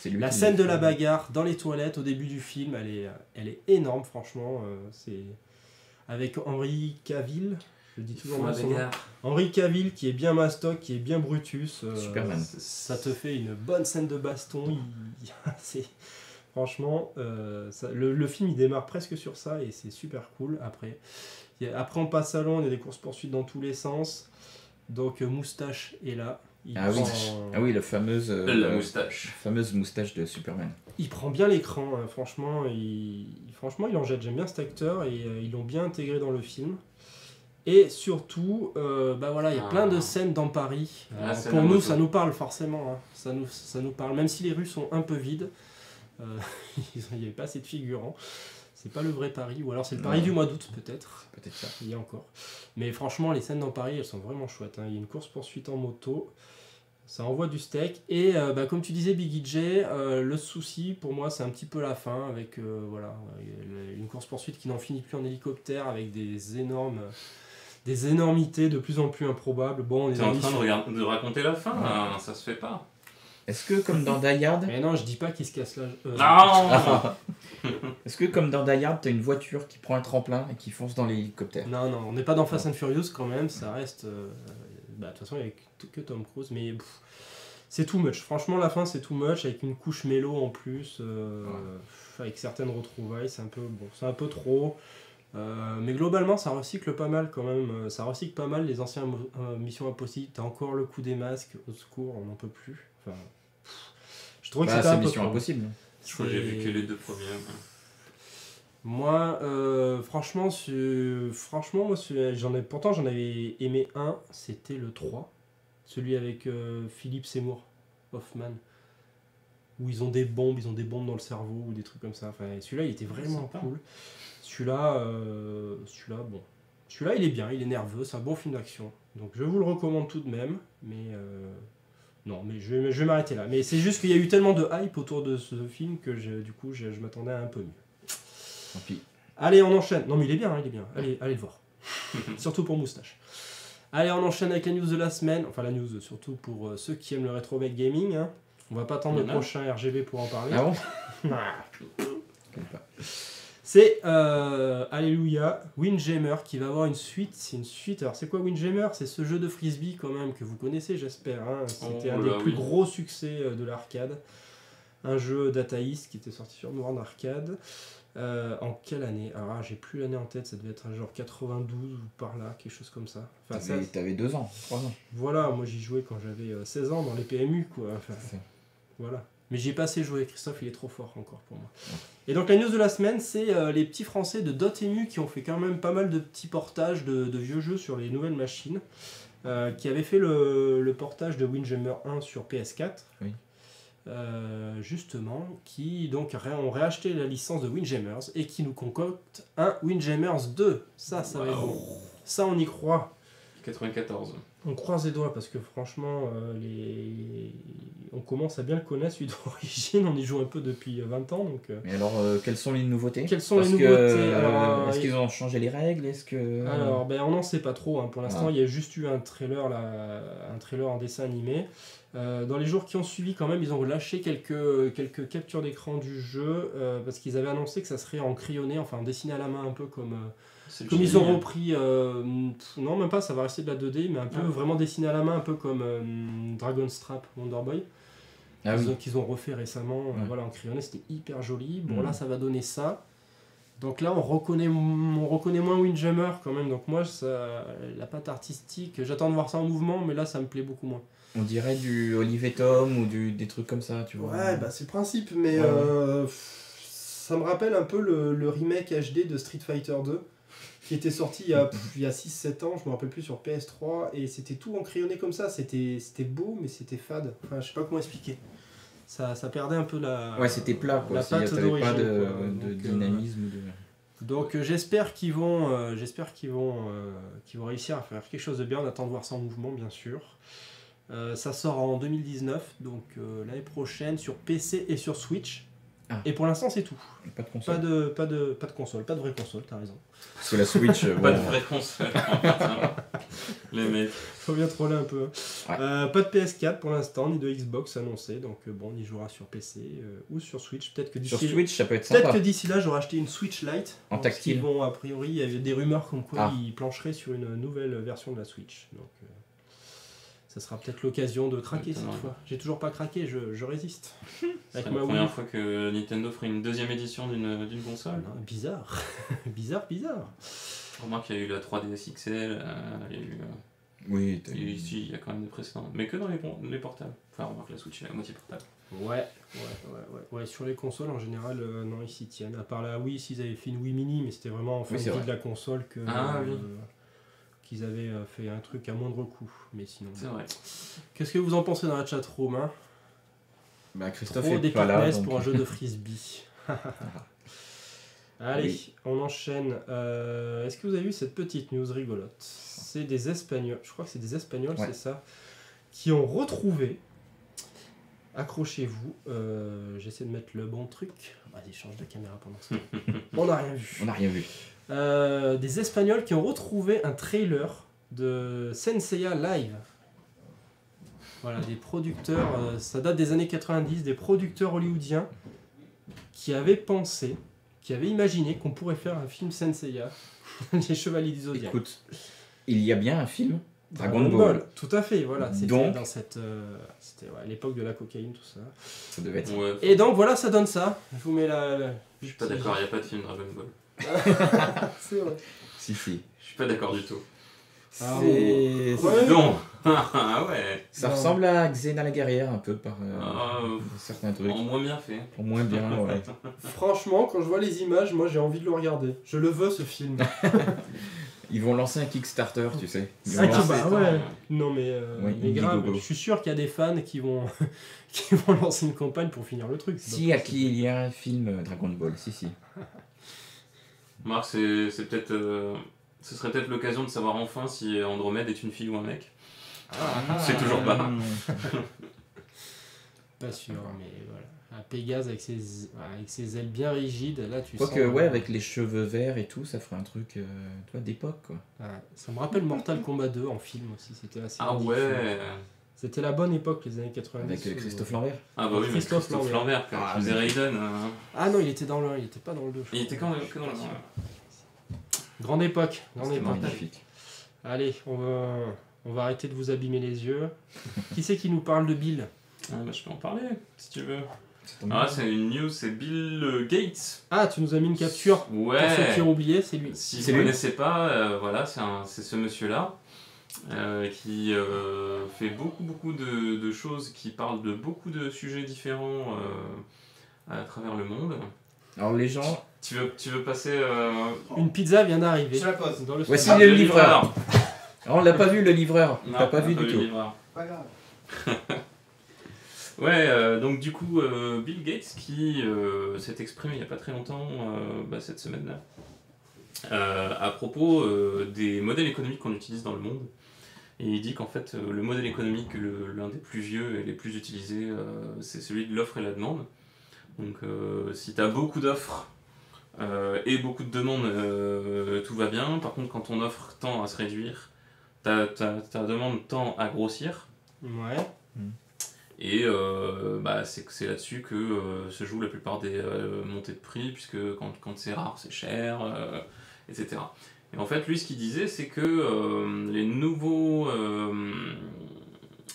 La scène de la bagarre dans les toilettes au début du film, elle est énorme franchement. C'est avec Henry Cavill, je dis toujours mal son nom. Henry Cavill qui est bien mastoc, qui est bien Brutus. Superman. Ça te fait une bonne scène de baston. C'est... Franchement, le film il démarre presque sur ça et c'est super cool après. Après on passe à Londres, il y a des courses-poursuites dans tous les sens. Donc Moustache est là. Oui, la fameuse moustache de Superman. Il prend bien l'écran, hein. Franchement, il en jette. J'aime bien cet acteur et ils l'ont bien intégré dans le film. Et surtout, bah voilà, il y a plein de scènes dans Paris. Pour nous, ça nous parle forcément. Hein. Ça nous parle, même si les rues sont un peu vides. Il n'y avait pas assez de figurants. C'est pas le vrai Paris, ou alors c'est le Paris du mois d'août peut-être. Peut-être ça. Il y a encore. Mais franchement, les scènes dans Paris, elles sont vraiment chouettes. Hein. Il y a une course-poursuite en moto. Ça envoie du steak. Et comme tu disais, Biggie J, le souci pour moi, c'est un petit peu la fin. Avec une course-poursuite qui n'en finit plus en hélicoptère, avec des énormités de plus en plus improbables. Bon, T'es en train de raconter la fin, là. Ça se fait pas. Est-ce que comme dans Die Hard... Mais non, je dis pas qu'il se casse la... Est-ce que comme dans Die Hard, t'as une voiture qui prend un tremplin et qui fonce dans l'hélicoptère? Non, on n'est pas dans Fast and Furious quand même, ça reste... de toute façon, il n'y a que Tom Cruise, mais c'est too much. Franchement, la fin, c'est too much, avec une couche mélo en plus, avec certaines retrouvailles, c'est un peu trop... mais globalement, ça recycle pas mal quand même. Ça recycle pas mal les anciennes Missions Impossible. T'as encore le coup des masques, au secours, on n'en peut plus. Enfin, je trouve que c'était un peu Mission trop. Impossible. Je crois que j'ai vu que les 2 premiers. Moi, franchement, moi, pourtant j'en avais aimé un, c'était le 3, celui avec Philippe Seymour Hoffman, où ils ont des bombes dans le cerveau ou des trucs comme ça. Enfin, celui-là, il était vraiment cool. Celui-là, bon, celui-là, il est bien, il est nerveux, c'est un bon film d'action. Donc, je vous le recommande tout de même, mais non, mais je vais m'arrêter là. Mais c'est juste qu'il y a eu tellement de hype autour de ce film que du coup, je m'attendais à un peu mieux. Tant pis. Allez, on enchaîne. Non, mais il est bien, il est bien. Allez le voir. Surtout pour Moustache. Allez, on enchaîne avec la news de la semaine. Enfin, la news surtout pour ceux qui aiment le rétro gaming. Hein. On va pas attendre le prochain RGB pour en parler. Ah bon? C'est Alléluia, Windjammer qui va avoir une suite. C'est une suite. Alors, c'est quoi Windjammer? C'est ce jeu de frisbee quand même que vous connaissez, j'espère. Hein. C'était un des plus gros succès de l'arcade. Un jeu Data East qui était sorti sur Nord Arcade. En quelle année? Alors j'ai plus l'année en tête, ça devait être genre 92 ou par là, quelque chose comme ça. Enfin, t'avais 2 ans, 3 ans. Voilà, moi j'y jouais quand j'avais 16 ans dans les PMU quoi. Enfin, voilà. Mais j'y ai pas assez joué, Christophe il est trop fort encore pour moi. Et donc la news de la semaine, c'est les petits français de Dotemu qui ont fait quand même pas mal de petits portages de vieux jeux sur les nouvelles machines. Qui avaient fait le portage de Windjammer 1 sur PS4. Oui. Justement, qui donc ont réacheté la licence de Windjammers et qui nous concoctent un Windjammers 2. Ça va être bon. Ça, on y croit. 94. On croise les doigts parce que franchement, on commence à bien le connaître, celui d'origine. On y joue un peu depuis 20 ans. Donc, Mais alors, quelles sont les nouveautés? Est-ce qu'ils ont changé les règles? Alors, on n'en sait pas trop. Hein. Pour l'instant, il y a juste eu un trailer en dessin animé. Dans les jours qui ont suivi, quand même, ils ont lâché quelques captures d'écran du jeu parce qu'ils avaient annoncé que ça serait en crayonné, enfin en dessiné à la main, un peu comme ils ont repris. Non, même pas, ça va rester de la 2D, mais un peu vraiment dessiné à la main, un peu comme Dragon's Trap Wonder Boy. Qu'ils ont refait récemment, voilà, en crayonné, c'était hyper joli. Bon, là, ça va donner ça. Donc là, on reconnaît moins Windjammer quand même. Donc moi, la patte artistique, j'attends de voir ça en mouvement, mais là, ça me plaît beaucoup moins. On dirait du Olive et Tom ou des trucs comme ça, tu vois. Ouais, c'est le principe, mais ça me rappelle un peu le remake HD de Street Fighter 2 qui était sorti il y a 6-7 ans, je me rappelle plus, sur PS3, et c'était tout en crayonné comme ça. C'était beau, mais c'était fade. Enfin, je sais pas comment expliquer. Ça perdait un peu la. Ouais, c'était plat, quoi. La patte d'origine. Pas de dynamisme. Donc j'espère qu'ils vont réussir à faire quelque chose de bien. On attend de voir ça en mouvement, bien sûr. Ça sort en 2019, donc l'année prochaine sur PC et sur Switch. Et pour l'instant, c'est tout. Pas de console. Pas de console, pas de vraie console, t'as raison. Parce que la Switch. Pas de vraie console. Les mecs. Faut bien troller un peu. Ouais. Pas de PS4 pour l'instant, ni de Xbox annoncé, donc on y jouera sur PC ou sur Switch. Peut-être que d'ici. Sur Switch, ça peut être sympa. Peut-être que d'ici là, j'aurai acheté une Switch Lite. En tactile. A priori, il y avait des rumeurs comme quoi ils plancheraient sur une nouvelle version de la Switch. Donc. Ça sera peut-être l'occasion de craquer cette fois. J'ai toujours pas craqué, je résiste. C'est la première fois que Nintendo ferait une deuxième édition d'une console. Non, bizarre. bizarre. Remarque qu'il y a eu la 3DS XL, il y a eu... Oui, il y a quand même des précédents. Mais que dans les portables. Enfin, remarque, la Switch est à moitié portable. Ouais, sur les consoles, en général, non, ils s'y tiennent. À part la Wii, s'ils avaient fait une Wii Mini, mais c'était vraiment en fin de vie de la console que... qu'ils avaient fait un truc à moindre coût, mais sinon... C'est vrai. Qu'est-ce que vous en pensez dans la chatroom, hein? Christophe Trop est pas là, donc... pour un jeu de frisbee. Allez, on enchaîne. Est-ce que vous avez vu cette petite news rigolote? C'est des Espagnols, je crois que c'est des Espagnols, c'est ça, qui ont retrouvé... Accrochez-vous, j'essaie de mettre le bon truc. Vas-y, change de caméra pendant ça. On n'a rien vu. Des Espagnols qui ont retrouvé un trailer de Senseiya Live. Voilà, des producteurs, ça date des années 90, des producteurs hollywoodiens qui avaient imaginé qu'on pourrait faire un film Senseiya, les Chevaliers du Zodiac. Écoute, il y a bien un film, Dragon Ball. Tout à fait, voilà. C'était donc, dans cette, c'était à l'époque de la cocaïne, tout ça. Ça devait être. Ouais, et donc voilà, ça donne ça. Je vous mets Je suis pas d'accord, il n'y a pas de film Dragon Ball. C'est vrai. Si. Je suis pas d'accord du tout. Ah, C'est... Ouais. Non. Ah ouais. Ça Non. ressemble à Xena la guerrière un peu par Ah, certains trucs. en moins bien fait. Au moins bien, ouais. Franchement, quand je vois les images, moi j'ai envie de le regarder. Je le veux ce film. Ils vont lancer un Kickstarter, tu sais. Ils Ah, vont lancer- bah ouais. Non mais, Ouais, mais grave, Indiegogo. je suis sûr qu'il y a des fans qui vont, qui vont lancer une campagne pour finir le truc. c'est Si, pas à possible. qui il y a un film Dragon Ball, si. Marc, c'est peut-être. Ce serait peut-être l'occasion de savoir enfin si Andromède est une fille ou un mec. C'est toujours pas. Pas sûr, mais voilà. Un Pégase avec ses ailes bien rigides, là tu sens... Quoique, ouais, avec les cheveux verts et tout, ça ferait un truc tu vois, d'époque, quoi. Ouais, ça me rappelle Mortal Kombat 2 en film aussi, c'était assez Ah ridicule. ouais. C'était la bonne époque, les années 90. Avec où- Christophe Lambert. Ah bah oui, mais Christophe Christophe Lambert, qui Ah, faisait mais- Raiden. Ah non, il était dans le 1, il était pas dans le 2. Il était que dans le 1. Grande époque, grande C'était époque. magnifique. Allez, on va arrêter de vous abîmer les yeux. Qui c'est qui nous parle de Bill? Ah bah je peux en parler, si tu veux. C'est ton Ah, c'est une news, c'est Bill Gates. Ah, tu nous as mis une capture. Ouais. Pour ceux qui ont oublié, c'est lui. Si C'est vous ne lui. connaissez pas, voilà, c'est ce monsieur-là qui fait beaucoup de choses, qui parle de beaucoup de sujets différents à travers le monde. Alors, les gens... Tu veux passer... Une pizza vient d'arriver. Je la pose. Dans le Voici salon. le livreur. Alors, on l'a pas vu, le livreur. On Non, l'a pas vu on a du le tout. livreur. Pas grave. Ouais, donc du coup, Bill Gates qui s'est exprimé il n'y a pas très longtemps, cette semaine-là, à propos des modèles économiques qu'on utilise dans le monde. Et il dit qu'en fait, le modèle économique, l'un des plus vieux et les plus utilisés, c'est celui de l'offre et la demande. Donc si tu as beaucoup d'offres et beaucoup de demandes, tout va bien. Par contre, quand ton offre tend à se réduire, ta demande tend à grossir. Ouais. Et c'est là-dessus que se jouent la plupart des montées de prix, puisque quand c'est rare, c'est cher, etc. Et en fait, lui, ce qu'il disait, c'est que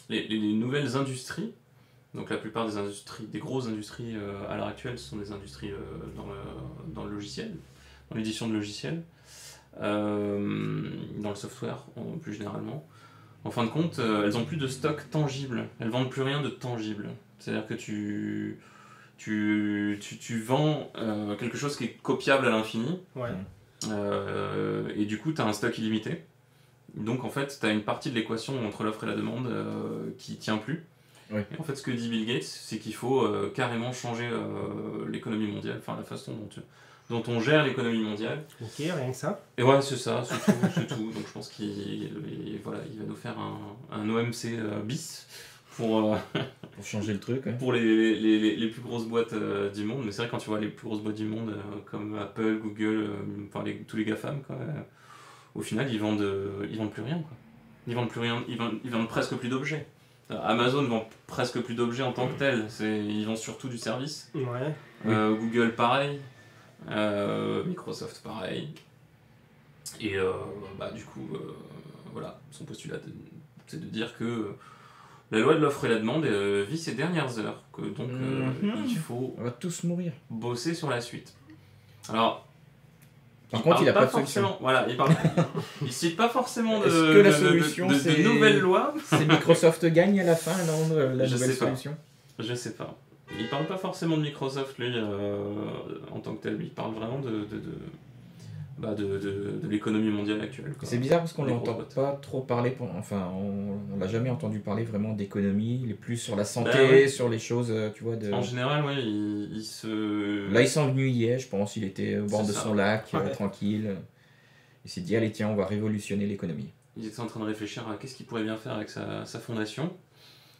les nouvelles industries, donc la plupart des industries, des grosses industries à l'heure actuelle, ce sont des industries dans le logiciel, dans l'édition de logiciels, dans le software plus généralement. En fin de compte, elles n'ont plus de stock tangible, elles vendent plus rien de tangible. C'est-à-dire que tu vends quelque chose qui est copiable à l'infini, Ouais. et du coup tu as un stock illimité. Donc en fait, tu as une partie de l'équation entre l'offre et la demande qui tient plus. Ouais. Et en fait, ce que dit Bill Gates, c'est qu'il faut carrément changer l'économie mondiale, enfin la façon dont on gère l'économie mondiale. Ok, rien que ça. Et ouais, c'est ça, c'est tout. Donc je pense qu'il va nous faire un OMC bis pour changer le truc. Ouais. pour les plus grosses boîtes du monde. Mais c'est vrai, quand tu vois les plus grosses boîtes du monde, comme Apple, Google, tous les GAFAM, quoi, au final, ils vendent plus rien. Quoi. Ils vendent plus rien, ils vendent presque plus d'objets. Amazon vend presque plus d'objets en tant que tel. Ils vendent surtout du service. Ouais. Google, pareil. Microsoft, pareil. Et du coup, voilà, son postulat, c'est de dire que la loi de l'offre et la demande vit ses dernières heures, que donc il faut On va tous mourir. bosser sur la suite. Alors, Par contre, il a parle pas de solution. forcément. Voilà, il cite pas forcément Est-ce que la solution, de c'est- nouvelles lois. C'est Microsoft gagne à la fin, non, la Je nouvelle sais pas. solution. Je sais pas. Il parle pas forcément de Microsoft, lui, en tant que tel. Il parle vraiment de l'économie mondiale actuelle. quoi. C'est bizarre parce qu'on Les l'entend grosses pas trop parler, enfin on l'a jamais entendu parler vraiment d'économie, il est plus sur la santé, Bah ouais. sur les choses, tu vois. En général, ouais, il se... Là il s'ennuyait, je pense, il était au bord C'est de ça. son lac, Ouais. tranquille. Il s'est dit, allez tiens, on va révolutionner l'économie. Il était en train de réfléchir à qu'est-ce qu'il pourrait bien faire avec sa fondation.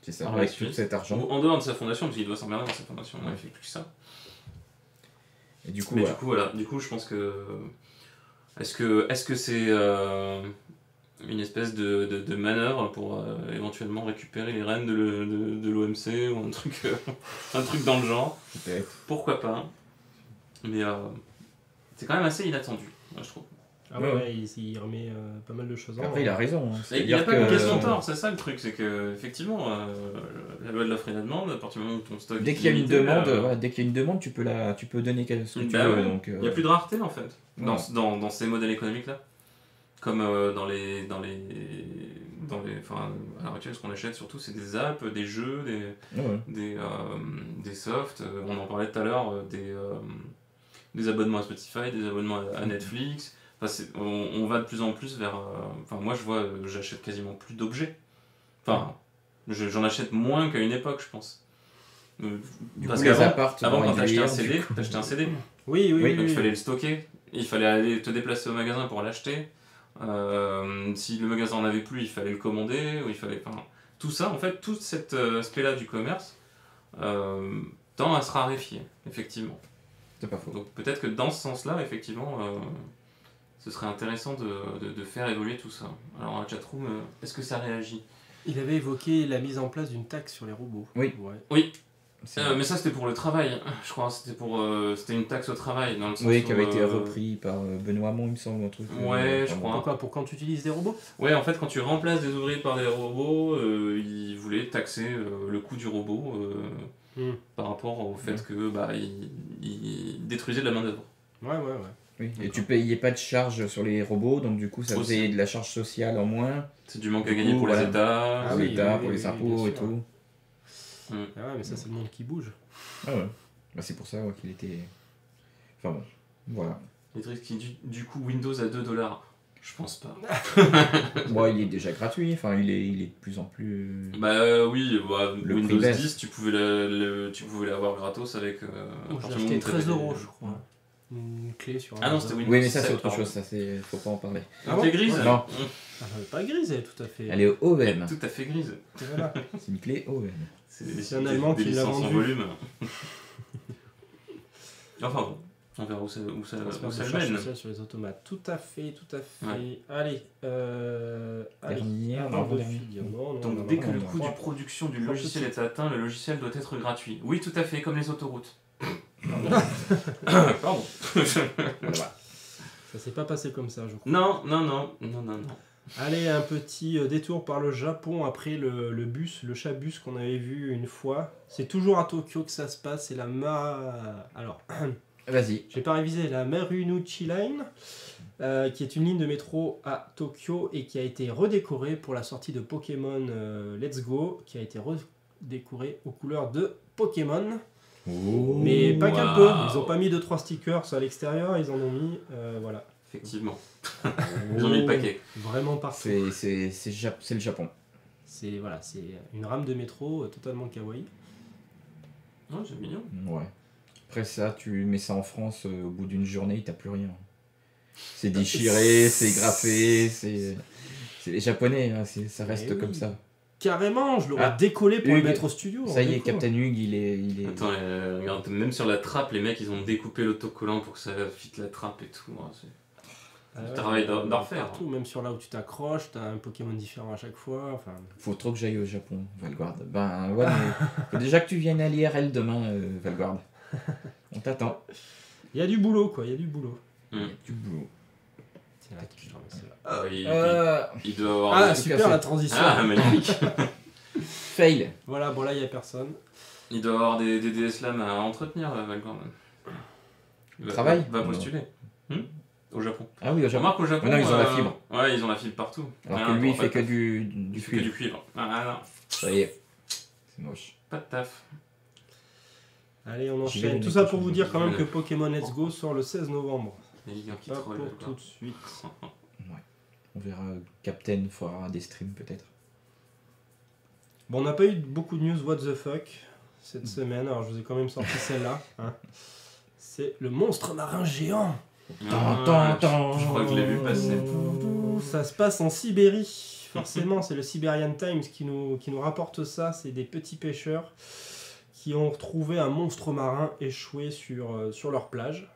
C'est ça, Par avec la suite. tout cet argent. Ou en dehors de sa fondation, parce qu'il doit s'emmerder dans sa fondation, il fait plus que ça. Et du coup, Mais voilà. du coup, voilà. Du coup, je pense que... Est-ce que c'est une espèce de manœuvre pour éventuellement récupérer les rênes de l'OMC ou un truc dans le genre? Peut-être. Pourquoi pas? Mais c'est quand même assez inattendu, moi, je trouve. Ah ouais, Ouais. il remet pas mal de choses en Après il a raison. hein. Et il n'y a C'est-à-dire pas une question de que tort, c'est ça le truc, c'est que effectivement, la loi de l'offre et la demande, à partir du moment où ton stock dès qu'il y a une limité, demande, voilà, dès qu'il y a une demande, tu peux donner ce que tu bah veux. ouais. Donc, il n'y a plus de rareté en fait, Ouais. dans ces modèles économiques-là. Comme enfin, à l'heure actuelle, ce qu'on achète surtout, c'est des apps, des jeux, des softs. On en parlait tout à l'heure, des abonnements à Spotify, des abonnements à Netflix. Enfin, on va de plus en plus vers... Enfin, moi, je vois, j'achète quasiment plus d'objets. Enfin, j'en achète moins qu'à une époque, je pense. Parce qu'avant, quand t'achetais un CD, t'achetais un CD. Oui. Donc il fallait le stocker, il fallait aller te déplacer au magasin pour l'acheter. Si le magasin en avait plus, il fallait le commander, ou il fallait... Enfin, tout ça, en fait, tout cet aspect-là du commerce tend à se raréfier, effectivement. C'est pas faux. Donc peut-être que dans ce sens-là, effectivement, ce serait intéressant de faire évoluer tout ça. Alors, dans la chatroom, est-ce que ça réagit ? Il avait évoqué la mise en place d'une taxe sur les robots. Oui. Ouais. Oui. Mais ça, c'était pour le travail, je crois. C'était une taxe au travail, dans le sens Oui, qui avait été repris par Benoît Hamon, il me semble, un truc. Ouais, je crois. Pourquoi ? Pour quand tu utilises des robots ? Ouais, en fait, quand tu remplaces des ouvriers par des robots, ils voulaient taxer le coût du robot par rapport au fait que ils détruisaient de la main-d'œuvre. Ouais. Oui. Et tu payais pas de charge sur les robots, donc du coup, ça faisait de la charge sociale en moins. C'est du manque à gagner pour les États. Pour les États, pour les impôts et tout. Ah ouais, mais ça, c'est le monde qui bouge. Ah ouais. Bah, c'est pour ça qu'il était... Enfin bon, voilà. Les trucs qui du coup Windows à $2. Je pense pas. Bon, il est déjà gratuit, enfin il est de plus en plus... Oui, Windows 10, tu pouvais l'avoir gratos avec... j'ai acheté 13 €, je crois. Une clé sur... Ah non, c'était Windows. Oui, mais ça c'est 7, autre chose, ça c'est... faut pas en parler. Ah bon ? Elle est grise ? Non. Elle n'est pas grise, elle est tout à fait... Elle est OEM. Tout à fait grise. Voilà. C'est une clé OEM. C'est un Allemand qui l'a vendu. Volume. Enfin bon, on verra où ça mène. Sur les automates. Tout à fait. Ouais. Allez, Donc dès que le coût de production du logiciel est atteint, le logiciel doit être gratuit. Oui, tout à fait, comme les autoroutes. Pardon. Ça s'est pas passé comme ça, je crois. Non. Allez, un petit détour par le Japon après le chat-bus qu'on avait vu une fois. C'est toujours à Tokyo que ça se passe, c'est Alors, vas-y. J'ai pas révisé, la Marunouchi Line, qui est une ligne de métro à Tokyo et qui a été redécorée pour la sortie de Pokémon Let's Go, qui a été redécorée aux couleurs de Pokémon. Mais pas qu'un peu, ils ont pas mis 2-3 stickers à l'extérieur, ils en ont mis, voilà. Effectivement. Ils ont mis le paquet. Vraiment parfait. C'est le Japon. C'est une rame de métro totalement kawaii. Non, c'est mignon. Ouais. Après ça, tu mets ça en France, au bout d'une journée, t'as plus rien. C'est déchiré, c'est graffé, c'est les Japonais, hein, ça reste comme ça. Carrément, je l'aurais décollé pour Hugues, le mettre au studio. Ça y est, Captain Hugues, il est... Attends, regarde, même sur la trappe, les mecs, ils ont découpé l'autocollant pour que ça fitte la trappe et tout. C'est travail d'enfer. Partout, même sur là où tu t'accroches, t'as un Pokémon différent à chaque fois. Enfin... Faut trop que j'aille au Japon, Valguard. Ben ouais, mais faut déjà que tu viennes à l'IRL demain, Valguard. On t'attend. Il y a du boulot, quoi, il y a du boulot. Il y a du boulot. C'est là que je c'est là. Il doit avoir... super la transition. Ah, magnifique. Fail. Voilà, bon là, il n'y a personne. Il doit avoir des DS-LAM à entretenir, Valguard. Travail. Va postuler. Au Japon. Ah oui, au Japon. Remarque, au Japon, ils ont la fibre. Ouais, ils ont la fibre partout. Alors que lui, il fait que du cuivre. Du cuivre. Ah non. Ça y est. C'est moche. Pas de taf. Allez, on enchaîne. Tout ça pour vous dire quand même que Pokémon Let's Go sort le 16 novembre. Pas pour tout de suite. Ouais. On verra, Captain fera des streams peut-être. Bon, on n'a pas eu beaucoup de news what the fuck cette semaine, alors je vous ai quand même sorti celle-là. Hein. C'est le monstre marin géant. Je crois que je l'ai vu passer. Ça se passe en Sibérie. Forcément, c'est le Siberian Times qui nous rapporte ça. C'est des petits pêcheurs qui ont retrouvé un monstre marin échoué sur leur plage.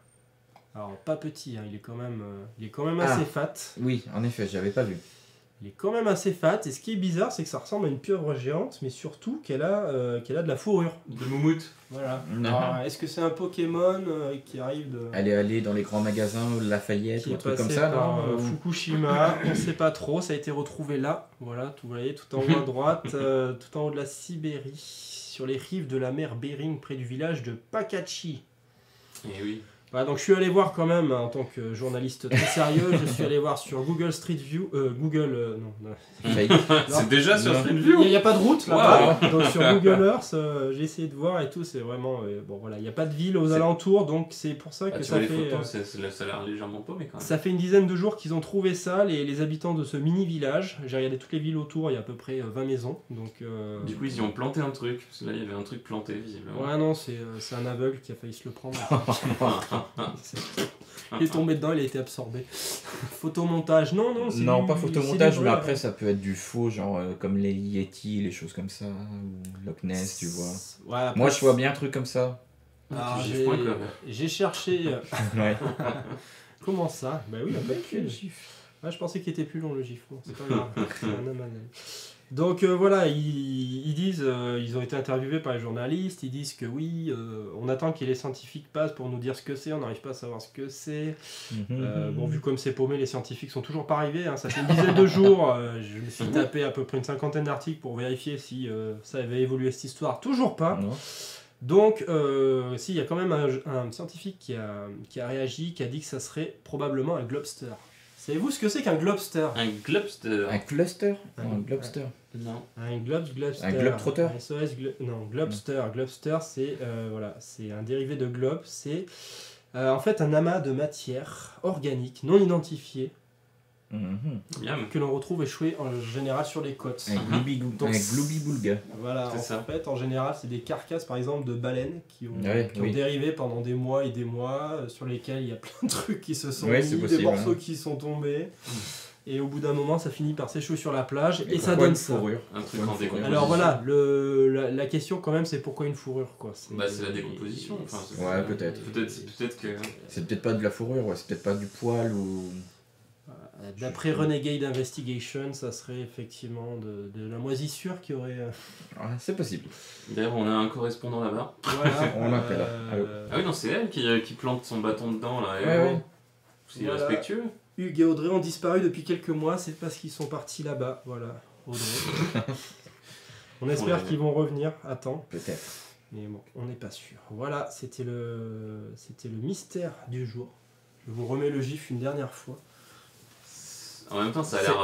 Alors, pas petit, hein, il est quand même assez fat. Oui, en effet, j'avais pas vu. Il est quand même assez fat, et ce qui est bizarre, c'est que ça ressemble à une pieuvre géante, mais surtout qu'elle a de la fourrure. De moumoute. Voilà. Alors, est-ce que c'est un Pokémon qui arrive de... Elle est allée dans les grands magasins, Lafayette, ou un truc comme ça, par Fukushima, on sait pas trop, ça a été retrouvé là, voilà, vous voyez, tout en haut à droite, tout en haut de la Sibérie, sur les rives de la mer Bering, près du village de Pakachi. Et oui. Voilà, donc je suis allé voir quand même, en tant que journaliste très sérieux, je suis allé voir sur Google Street View, C'est déjà sur Street View. Il n'y a pas de route là. Donc sur Google Earth, j'ai essayé de voir et tout, c'est vraiment bon voilà, il n'y a pas de ville aux alentours, donc c'est pour ça que ça fait. Les photos, ça a l'air légèrement paumé quand même. Ça fait une dizaine de jours qu'ils ont trouvé ça, les habitants de ce mini village. J'ai regardé toutes les villes autour, il y a à peu près 20 maisons, donc. Du coup ils y ont planté un truc, parce que là il y avait un truc planté visiblement. Ouais non, c'est un aveugle qui a failli se le prendre. Il est tombé dedans, il a été absorbé. Photomontage, non. Non, pas photomontage, mais après ça peut être du faux, genre comme les Yeti, les choses comme ça, ou Loch Ness, tu vois. Ouais, après, moi je vois bien un truc comme ça. J'ai cherché. Ouais. Comment ça? Bah oui, le gif. Ouais, je pensais qu'il était plus long le gif. Bon, c'est pas grave. C'est un homme. Donc voilà, ils disent, ils ont été interviewés par les journalistes, ils disent que oui, on attend que les scientifiques passent pour nous dire ce que c'est, on n'arrive pas à savoir ce que c'est. Bon, vu comme c'est paumé, les scientifiques sont toujours pas arrivés, hein, ça fait une dizaine de jours, je me suis tapé à peu près une cinquantaine d'articles pour vérifier si ça avait évolué cette histoire, toujours pas. Non. Donc, si, il y a quand même un scientifique qui a réagi, qui a dit que ça serait probablement un globster. Savez-vous ce que c'est qu'un globster? Un globster. Un cluster? Un globster? Non. Un globster. Un globetrotter? Non, globster. Globster, c'est voilà, c'est un dérivé de globe. C'est en fait un amas de matière organique non identifiée que l'on retrouve échoué en général sur les côtes. Un gloubi-boulga. Voilà, en fait, en général, c'est des carcasses, par exemple, de baleines qui ont dérivé pendant des mois et des mois, sur lesquels il y a plein de trucs qui se sont mis, des morceaux qui sont tombés. Et au bout d'un moment, ça finit par s'échouer sur la plage et ça donne ça. Un truc en décomposition. Alors voilà, la question quand même, c'est pourquoi une fourrure, quoi. C'est la décomposition. Enfin, ouais, peut-être. Peut-être que. C'est peut-être pas de la fourrure, c'est peut-être pas du poil ou. D'après Renegade Investigation, ça serait effectivement de la moisissure qui aurait. C'est possible. D'ailleurs, on a un correspondant là-bas. Voilà. On l'appelle. Ah oui, non, c'est elle qui plante son bâton dedans là. C'est respectueux. Hugues et Audrey ont disparu depuis quelques mois, c'est parce qu'ils sont partis là-bas. Voilà, Audrey. On espère qu'ils vont revenir à temps. Peut-être. Mais bon, on n'est pas sûr. Voilà, c'était le mystère du jour. Je vous remets le gif une dernière fois. En même temps, ça a l'air.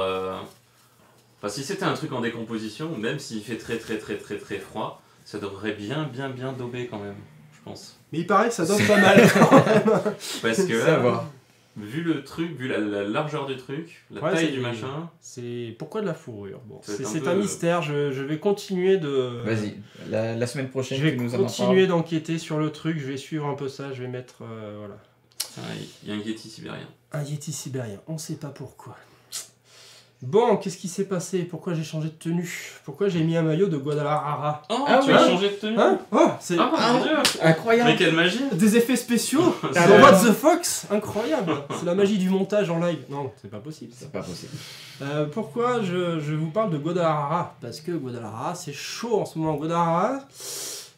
Enfin, si c'était un truc en décomposition, même s'il fait très froid, ça devrait bien dober quand même, je pense. Mais il paraît que ça dobe pas mal quand même. Parce que là, vu le truc, vu la largeur du truc, la taille du machin. C'est pourquoi de la fourrure. Bon, c'est un mystère. Je vais continuer de. Vas-y, la semaine prochaine. Je vais continuer d'enquêter sur le truc. Je vais suivre un peu ça. Je vais mettre voilà. Il y a un Yeti sibérien. Un Yeti sibérien. On sait pas pourquoi. Bon, qu'est-ce qui s'est passé? Pourquoi j'ai changé de tenue? Pourquoi j'ai mis un maillot de Guadalajara? Oh, tu as changé de tenue? Hein? Oh, c'est mon Dieu! Incroyable! Mais quelle magie! Des effets spéciaux! What the Fox? Incroyable! C'est la magie du montage en live. Non, c'est pas possible. C'est pas possible. Pourquoi je vous parle de Guadalajara? Parce que Guadalajara, c'est chaud en ce moment. Guadalajara...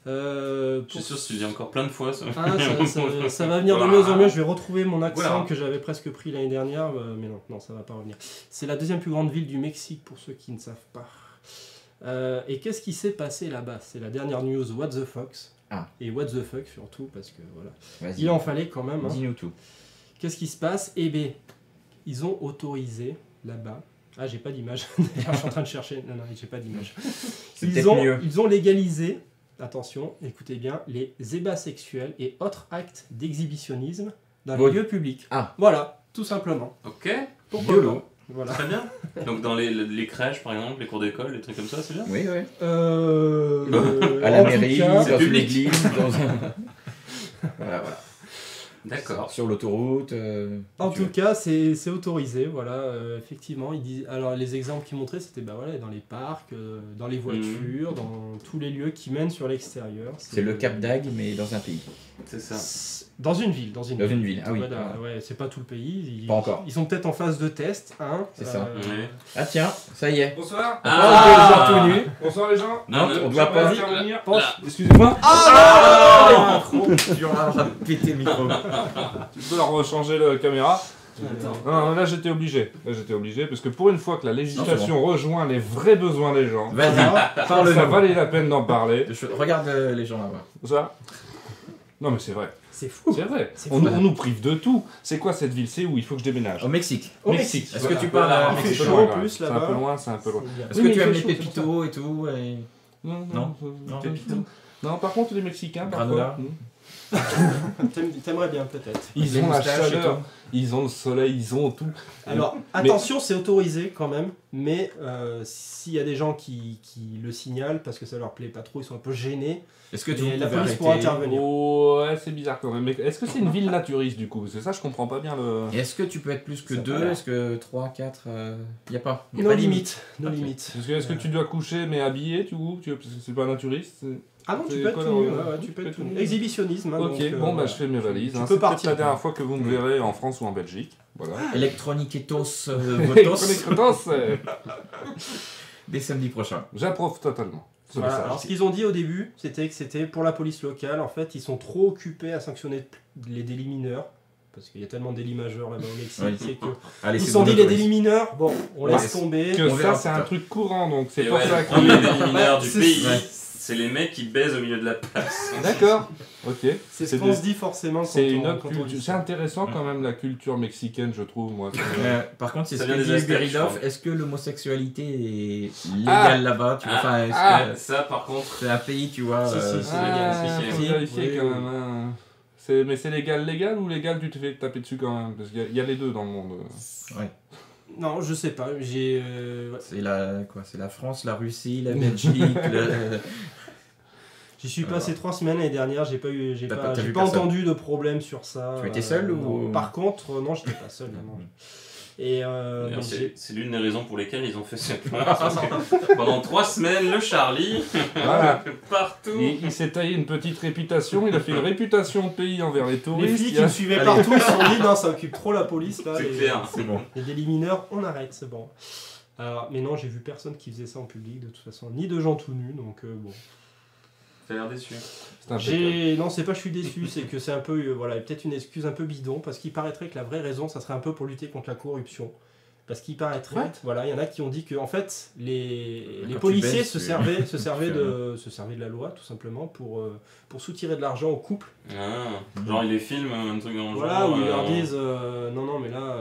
je suis sûr que tu dis encore plein de fois ça. Ça va venir de mieux en mieux. Je vais retrouver mon accent que j'avais presque pris l'année dernière, mais non, ça va pas revenir. C'est la deuxième plus grande ville du Mexique pour ceux qui ne savent pas. Et qu'est-ce qui s'est passé là-bas? C'est la dernière news What the Fox. Et What the Fuck surtout, parce que voilà. Il en fallait quand même. Dis-nous tout. Qu'est-ce qui se passe? Eh bien, ils ont autorisé là-bas. Ah, j'ai pas d'image. D'ailleurs, je suis en train de chercher. Non, j'ai pas d'image. Ils ont légalisé. Attention, écoutez bien, les ébats sexuels et autres actes d'exhibitionnisme dans les lieux publics. Voilà, tout simplement. Ok. Pourquoi pas? Voilà. Très bien. Donc dans les crèches, par exemple, les cours d'école, les trucs comme ça, c'est bien? Oui. À la mairie, dans une église, dans un... Voilà. D'accord. Sur l'autoroute. En tout cas, c'est autorisé, voilà. Effectivement, ils disent. Alors, les exemples qu'ils montraient, c'était dans les parcs, dans les voitures, dans tous les lieux qui mènent sur l'extérieur. C'est le Cap d'Agde, mais dans un pays. C'est ça. Dans une ville. Dans une ville, ah oui. Ouais, c'est pas tout le pays. Pas encore. Ils sont peut-être en phase de test. C'est ça. Ah tiens, ça y est. Bonsoir. Tout Bonsoir les gens. Non, on doit pas intervenir. Excusez-moi. Tu vas péter le micro. Tu peux leur changer la caméra. Non, là j'étais obligé. Parce que pour une fois que la législation rejoint les vrais besoins des gens, parle. Ça valait la peine d'en parler. Regarde les gens là-bas. Ça. Non mais c'est vrai. C'est fou. C'est vrai. C'est On fou. nous prive de tout. C'est quoi cette ville? C'est où? Il faut que je déménage. Au Mexique. Au Mexique. Mexique. Est-ce que tu Voilà. parles Il fait C'est chaud loin, en quand même. plus C'est un là-bas. peu loin, c'est un peu loin. C'est bien. Est-ce Oui, que mais tu il aimes fait les chaud, c'est pour ça. pépitos et tout Non, Non. non. Pépito. Non, par contre, les Mexicains, Granola. T'aimerais bien peut-être. ils Les ont la moustaches et chaleur, tout. ils ont le soleil, ils ont tout. Alors attention, c'est autorisé quand même, mais s'il y a des gens qui le signalent parce que ça leur plaît pas trop, ils sont un peu gênés. Est-ce que tu Et la pouvais police pourra arrêter intervenir. Ouais, c'est bizarre quand même. Mais est-ce que c'est une ville naturiste du coup? C'est ça, je comprends pas bien le. Et est-ce que tu peux être plus que Ça 2? va. Est-ce que 3, 4 Y a pas. Y a No pas de limite, no Ok. limite. Est-ce que tu dois coucher mais habillé, parce que c'est pas naturiste? Ah non, tu C'est peux être quoi, tout nu, là, ouais, tu peux être tout nu. Exhibitionnisme. Hein, Ok, donc, bon bah voilà. je fais mes valises. Tu Hein. peux C'est peut-être partir. la dernière fois que vous me verrez en France ou en Belgique. Voilà. Electroniquetos Électronique votos Crotos, dès samedi prochain. j'approuve totalement ce Voilà. message. Alors ce qu'ils ont dit au début, c'était que c'était pour la police locale. En fait, ils sont trop occupés à sanctionner les délits mineurs. Parce qu'il y a tellement de délits majeurs là-bas au Mexique. Oui. c'est que Allez, ils c'est se sont bon, dit les autorise. délits mineurs, bon, on Ouais, laisse tomber. Que On ça verra c'est plus un tard. truc courant donc c'est Et pour ouais, ça le premier que. délit mineur du C'est- pays, ouais. c'est les mecs qui baisent au milieu de la place. D'accord, ok. C'est ce qu'on des- se dit forcément quand C'est on- une autre quand on culture. lit C'est ça. intéressant quand même la culture mexicaine, je trouve moi. Par contre, c'est Ça ce que vient des dit Aztèques, Beridov. je crois. Est-ce que l'homosexualité est légale là-bas tu vois, enfin, est-ce que Ça par contre, c'est un pays, tu vois Si, si, c'est légal, Ah, c'est faut légal. vérifier Oui, quand oui. même. Hein. Mais c'est légal ou légal tu te fais taper dessus quand même? Parce qu'il y a les deux dans le monde. Ouais. Non, je sais pas. J'ai. Ouais. C'est la France, la Russie, la Belgique. J'y suis passé 3 semaines l'année dernière. J'ai pas eu, j'ai T'as pas, pas- t'as j'ai vu pas personne. entendu de problème sur ça. Tu étais seul ou- non. Par contre, non, j'étais pas seul. Non. Et D'ailleurs, donc, j'ai- c'est l'une des raisons pour lesquelles ils ont fait ce plan. Parce que pendant 3 semaines, le Charlie, Voilà. partout. Il s'est taillé une petite réputation, il a fait une réputation de pays envers les les touristes. filles il qui a- me suivaient Allez. partout, ils se sont dit non, ça occupe trop la police là. C'est les- clair. C'est bon. Les délits mineurs, on arrête, c'est bon. Mais non, j'ai vu personne qui faisait ça en public de toute façon, ni de gens tout nus, donc bon. T'as l'air déçu. C'est impeccable. Non, c'est pas je suis déçu, c'est que c'est un peu, voilà, peut-être une excuse un peu bidon, parce qu'il paraîtrait que la vraie raison, ça serait un peu pour lutter contre la corruption. Parce qu'il paraîtrait, What? voilà, il y en a qui ont dit que en fait, les Quand tu policiers baisses, se tu- servaient tu fais de la loi, tout simplement, pour soutirer de l'argent aux couples. Ah, genre ils les filment, un truc en Voilà, genre, où ils leur disent non, mais là,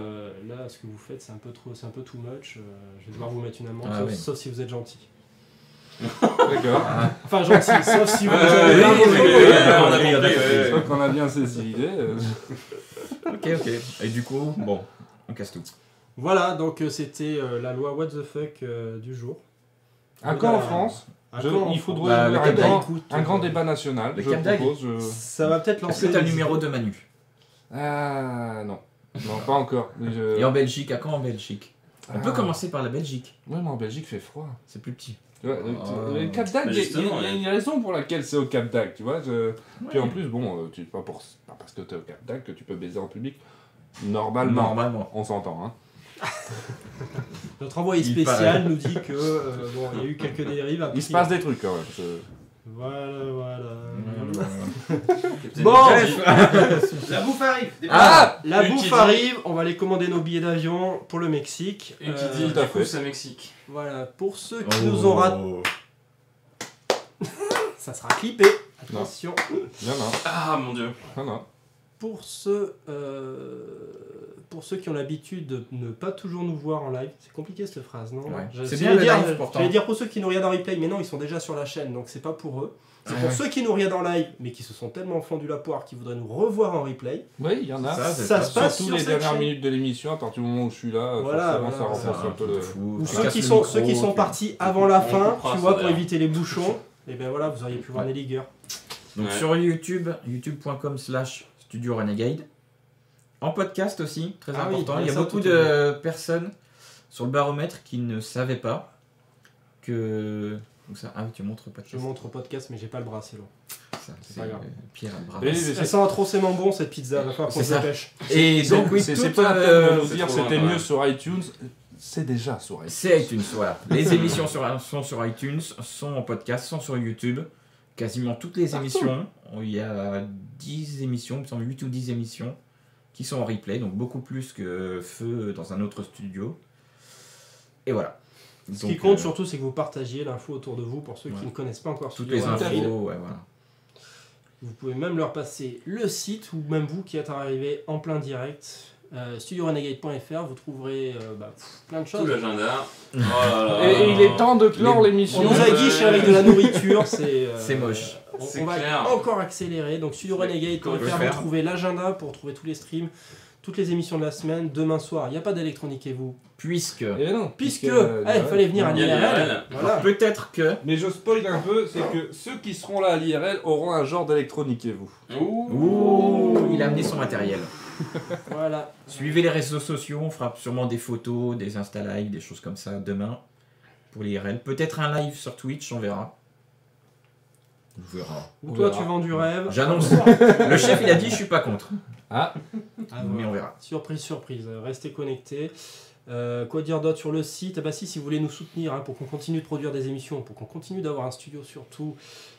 ce que vous faites, c'est un peu too much, je vais devoir vous mettre une amende, Ah, sauf, oui. sauf si vous êtes gentil. D'accord. Enfin, gentil, sauf si vous Ouais, êtes ouais, gentil. oui, on a compris, on a compris. ouais. Je crois qu'on a bien saisi l'idée. Ok. Et du coup, bon, on casse tout. Voilà, donc c'était la loi What the fuck du jour. Encore en Voilà. France, À je- quand en il France faudrait Bah, ouvrir le un Cap grand, écoute, un grand débat national. Le Je Cap d'Agde. propose. Ça va peut-être Est-ce lancer. que t'as le des- numéro de Manu? Ah non. Non, pas encore. Mais Et en Belgique, à quand en Belgique? On peut Ah. commencer par la Belgique. Ouais, mais en Belgique, il fait froid. C'est plus petit. Tu vois, Ah. le Cap d'Agde, Mais il y a- justement, il y a une raison pour laquelle c'est au Cap d'Agde, tu vois. Puis en plus, bon, pas parce que t'es au Cap d'Agde que tu peux baiser en public. Normalement. Normalement. On s'entend, hein. Notre envoyé Il spécial paraît. nous dit que bon, il y a eu quelques dérives. Il se passe des trucs quand même. Voilà. Captain Bon, Jack. La bouffe arrive. Ah La Et qui bouffe dit- arrive, on va aller commander nos billets d'avion pour le Mexique. Et qui dit tout à du coup fait. c'est Mexique. Voilà, pour ceux qui nous ont raté, ça sera clippé. Attention. Non, non. Ah mon dieu. Non, non. Pour ceux qui ont l'habitude de ne pas toujours nous voir en live, c'est compliqué cette phrase, non? Ouais. Je- C'est j'allais bien le dire- live, pourtant. J'allais dire pour ceux qui nous regardent en replay, mais non, ils sont déjà sur la chaîne, donc c'est pas pour eux. C'est Ouais, pour ouais. ceux qui nous regardent en live, mais qui se sont tellement fendus la poire qu'ils voudraient nous revoir en replay. Oui, il y en a. Ça, c'est Ça pas- se passe Surtout sur les cette dernières chaîne. minutes de l'émission, à partir du moment où je suis là, Voilà, forcément voilà, ça Ça, renforce un peu le... fou. Ou Tu ceux casses qui le sont, micro, ceux qui sont tu- partis avant la On fin, coupera tu ça, vois, pour d'ailleurs. éviter les bouchons. Et ben voilà, vous auriez pu voir les ligueurs. Donc Ouais. sur YouTube, youtube.com/Studio Renegade. En podcast aussi, très Ah oui, important. il y a Il y a ça beaucoup tout de personnes sur le baromètre qui ne savaient pas que... Donc ça... Ah oui, tu montres podcast. Je montre au podcast, mais j'ai pas le bras, c'est long. Ça, pas grave. Pierre a le bras. Et- Elle sent atrocement bon cette pizza, va falloir qu'on C'est se ça. dépêche. Et donc oui, c'est toute, pas la peine de nous c'est dire trop c'était loin, mieux ouais. sur iTunes, c'est déjà sur iTunes. c'est iTunes, voilà. Les émissions sont sur iTunes, sont en podcast, sont sur YouTube. Quasiment toutes les émissions. Il y a 10 émissions, il me semble 8 ou 10 émissions qui sont en replay, donc beaucoup plus que Feu dans un autre studio. Et voilà. Ce qui compte surtout, c'est que vous partagiez l'info autour de vous pour ceux qui Ouais. ne connaissent pas encore toutes Studio les Renegade. infos, ouais, voilà. Vous pouvez même leur passer le site, ou même vous qui êtes arrivé en plein direct. StudioRenegade.fr, vous trouverez plein de choses. Tout l'agenda. Oh là là. Et il est temps de clore l'émission. On nous a guiché avec de la nourriture, c'est moche. C'est On va clair. encore accélérer. Donc StudioRenegade.fr, vous trouvez l'agenda pour trouver tous les streams, toutes les émissions de la semaine. Demain soir, il n'y a pas d'électronique et vous. Puisque. Et non, Puisque, il fallait venir à il y a l'IRL. l'IRL. Voilà. Peut-être que. Mais je spoil un peu, c'est que ceux qui seront là à l'IRL auront un genre d'électronique et vous. Ouh, il a amené son matériel. Voilà. Suivez les réseaux sociaux, on fera sûrement des photos, des Insta Live, des choses comme ça demain pour l'IRL. Peut-être un live sur Twitch, on verra. On verra. Ou toi, tu vends du rêve. J'annonce. Le chef, il a dit, je suis pas contre. Ah. Mais on verra. Surprise, surprise. Restez connectés. Quoi dire d'autre sur le site? Si vous voulez nous soutenir pour qu'on continue de produire des émissions, pour qu'on continue d'avoir un studio surtout,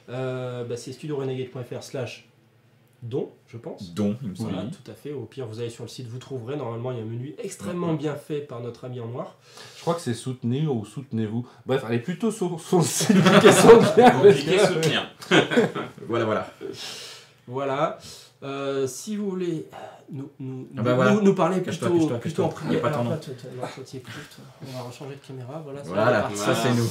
c'est studiorenegade.fr/don, je pense. Don, il me semble. Voilà, tout à fait. Au pire, vous allez sur le site, vous trouverez. Normalement, il y a un menu extrêmement bien fait par notre ami en noir. Je crois que c'est soutenir ou soutenez-vous. Bref, allez plutôt sur le site d'éducation de Donc, cliquez soutenir. Voilà. Voilà. Si vous voulez voilà. nous parler Cache-toi, plutôt cache-toi. en privé. Il y a pas ton nom. Non, toi, tu es plus, toi. On va rechanger de caméra. Voilà, Voilà, ça c'est nous.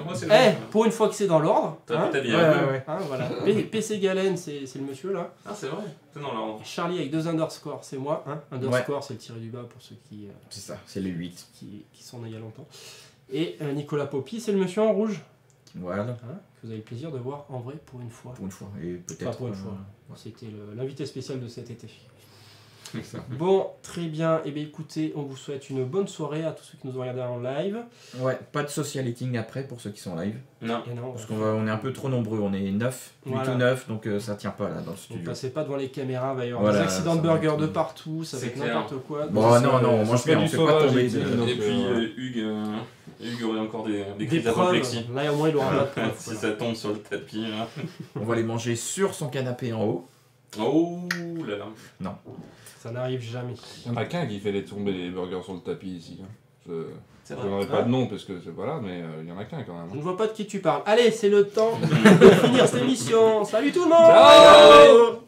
Moi, c'est pour une fois que c'est dans l'ordre. T'as dit Ouais. Voilà. PC Galen, c'est le monsieur là. Ah, c'est vrai. C'est dans l'ordre. Charlie avec 2 underscores, c'est moi. Underscore, c'est le tiré du bas pour ceux qui, C'est ça, c'est le 8. qui sont nés il y a longtemps. Et Nicolas Poppy, c'est le monsieur en rouge. Voilà. Que vous avez le plaisir de voir en vrai pour une fois. Pour une fois. Et peut-être. Enfin, pour une fois. C'était l'invité spécial de cet été. C'est ça. Bon, très bien. Et bien écoutez, on vous souhaite une bonne soirée à tous ceux qui nous ont regardé en live. Ouais, pas de social eating après pour ceux qui sont live. Non. Et non, Parce qu'on est un peu trop nombreux, on est 9, 8 Voilà. ou 9, donc ça tient pas là dans le ne studio. passez pas devant les caméras, il va y avoir Voilà, des accidents de ça va burgers être- de partout, ça va C'est être clair. n'importe quoi. Bon, non, on mange fait bien, du on fait pas tomber. sauvage, de- Et puis, Hugues aurait encore des Des crises preuves. d'apoplexie. Là, au moins, il aura pas de preuves. Si ça tombe sur le tapis. Là. On va les manger sur son canapé en haut. Oh là là. Ça n'arrive jamais. Il y en a qu'un qui fait tomber les burgers sur le tapis ici. C'est Je vrai. n'aurai pas de nom parce que c'est voilà, mais il y en a qu'un quand même. Je ne vois pas de qui tu parles. Allez, c'est le temps de finir cette émission. Salut tout le monde. Ciao.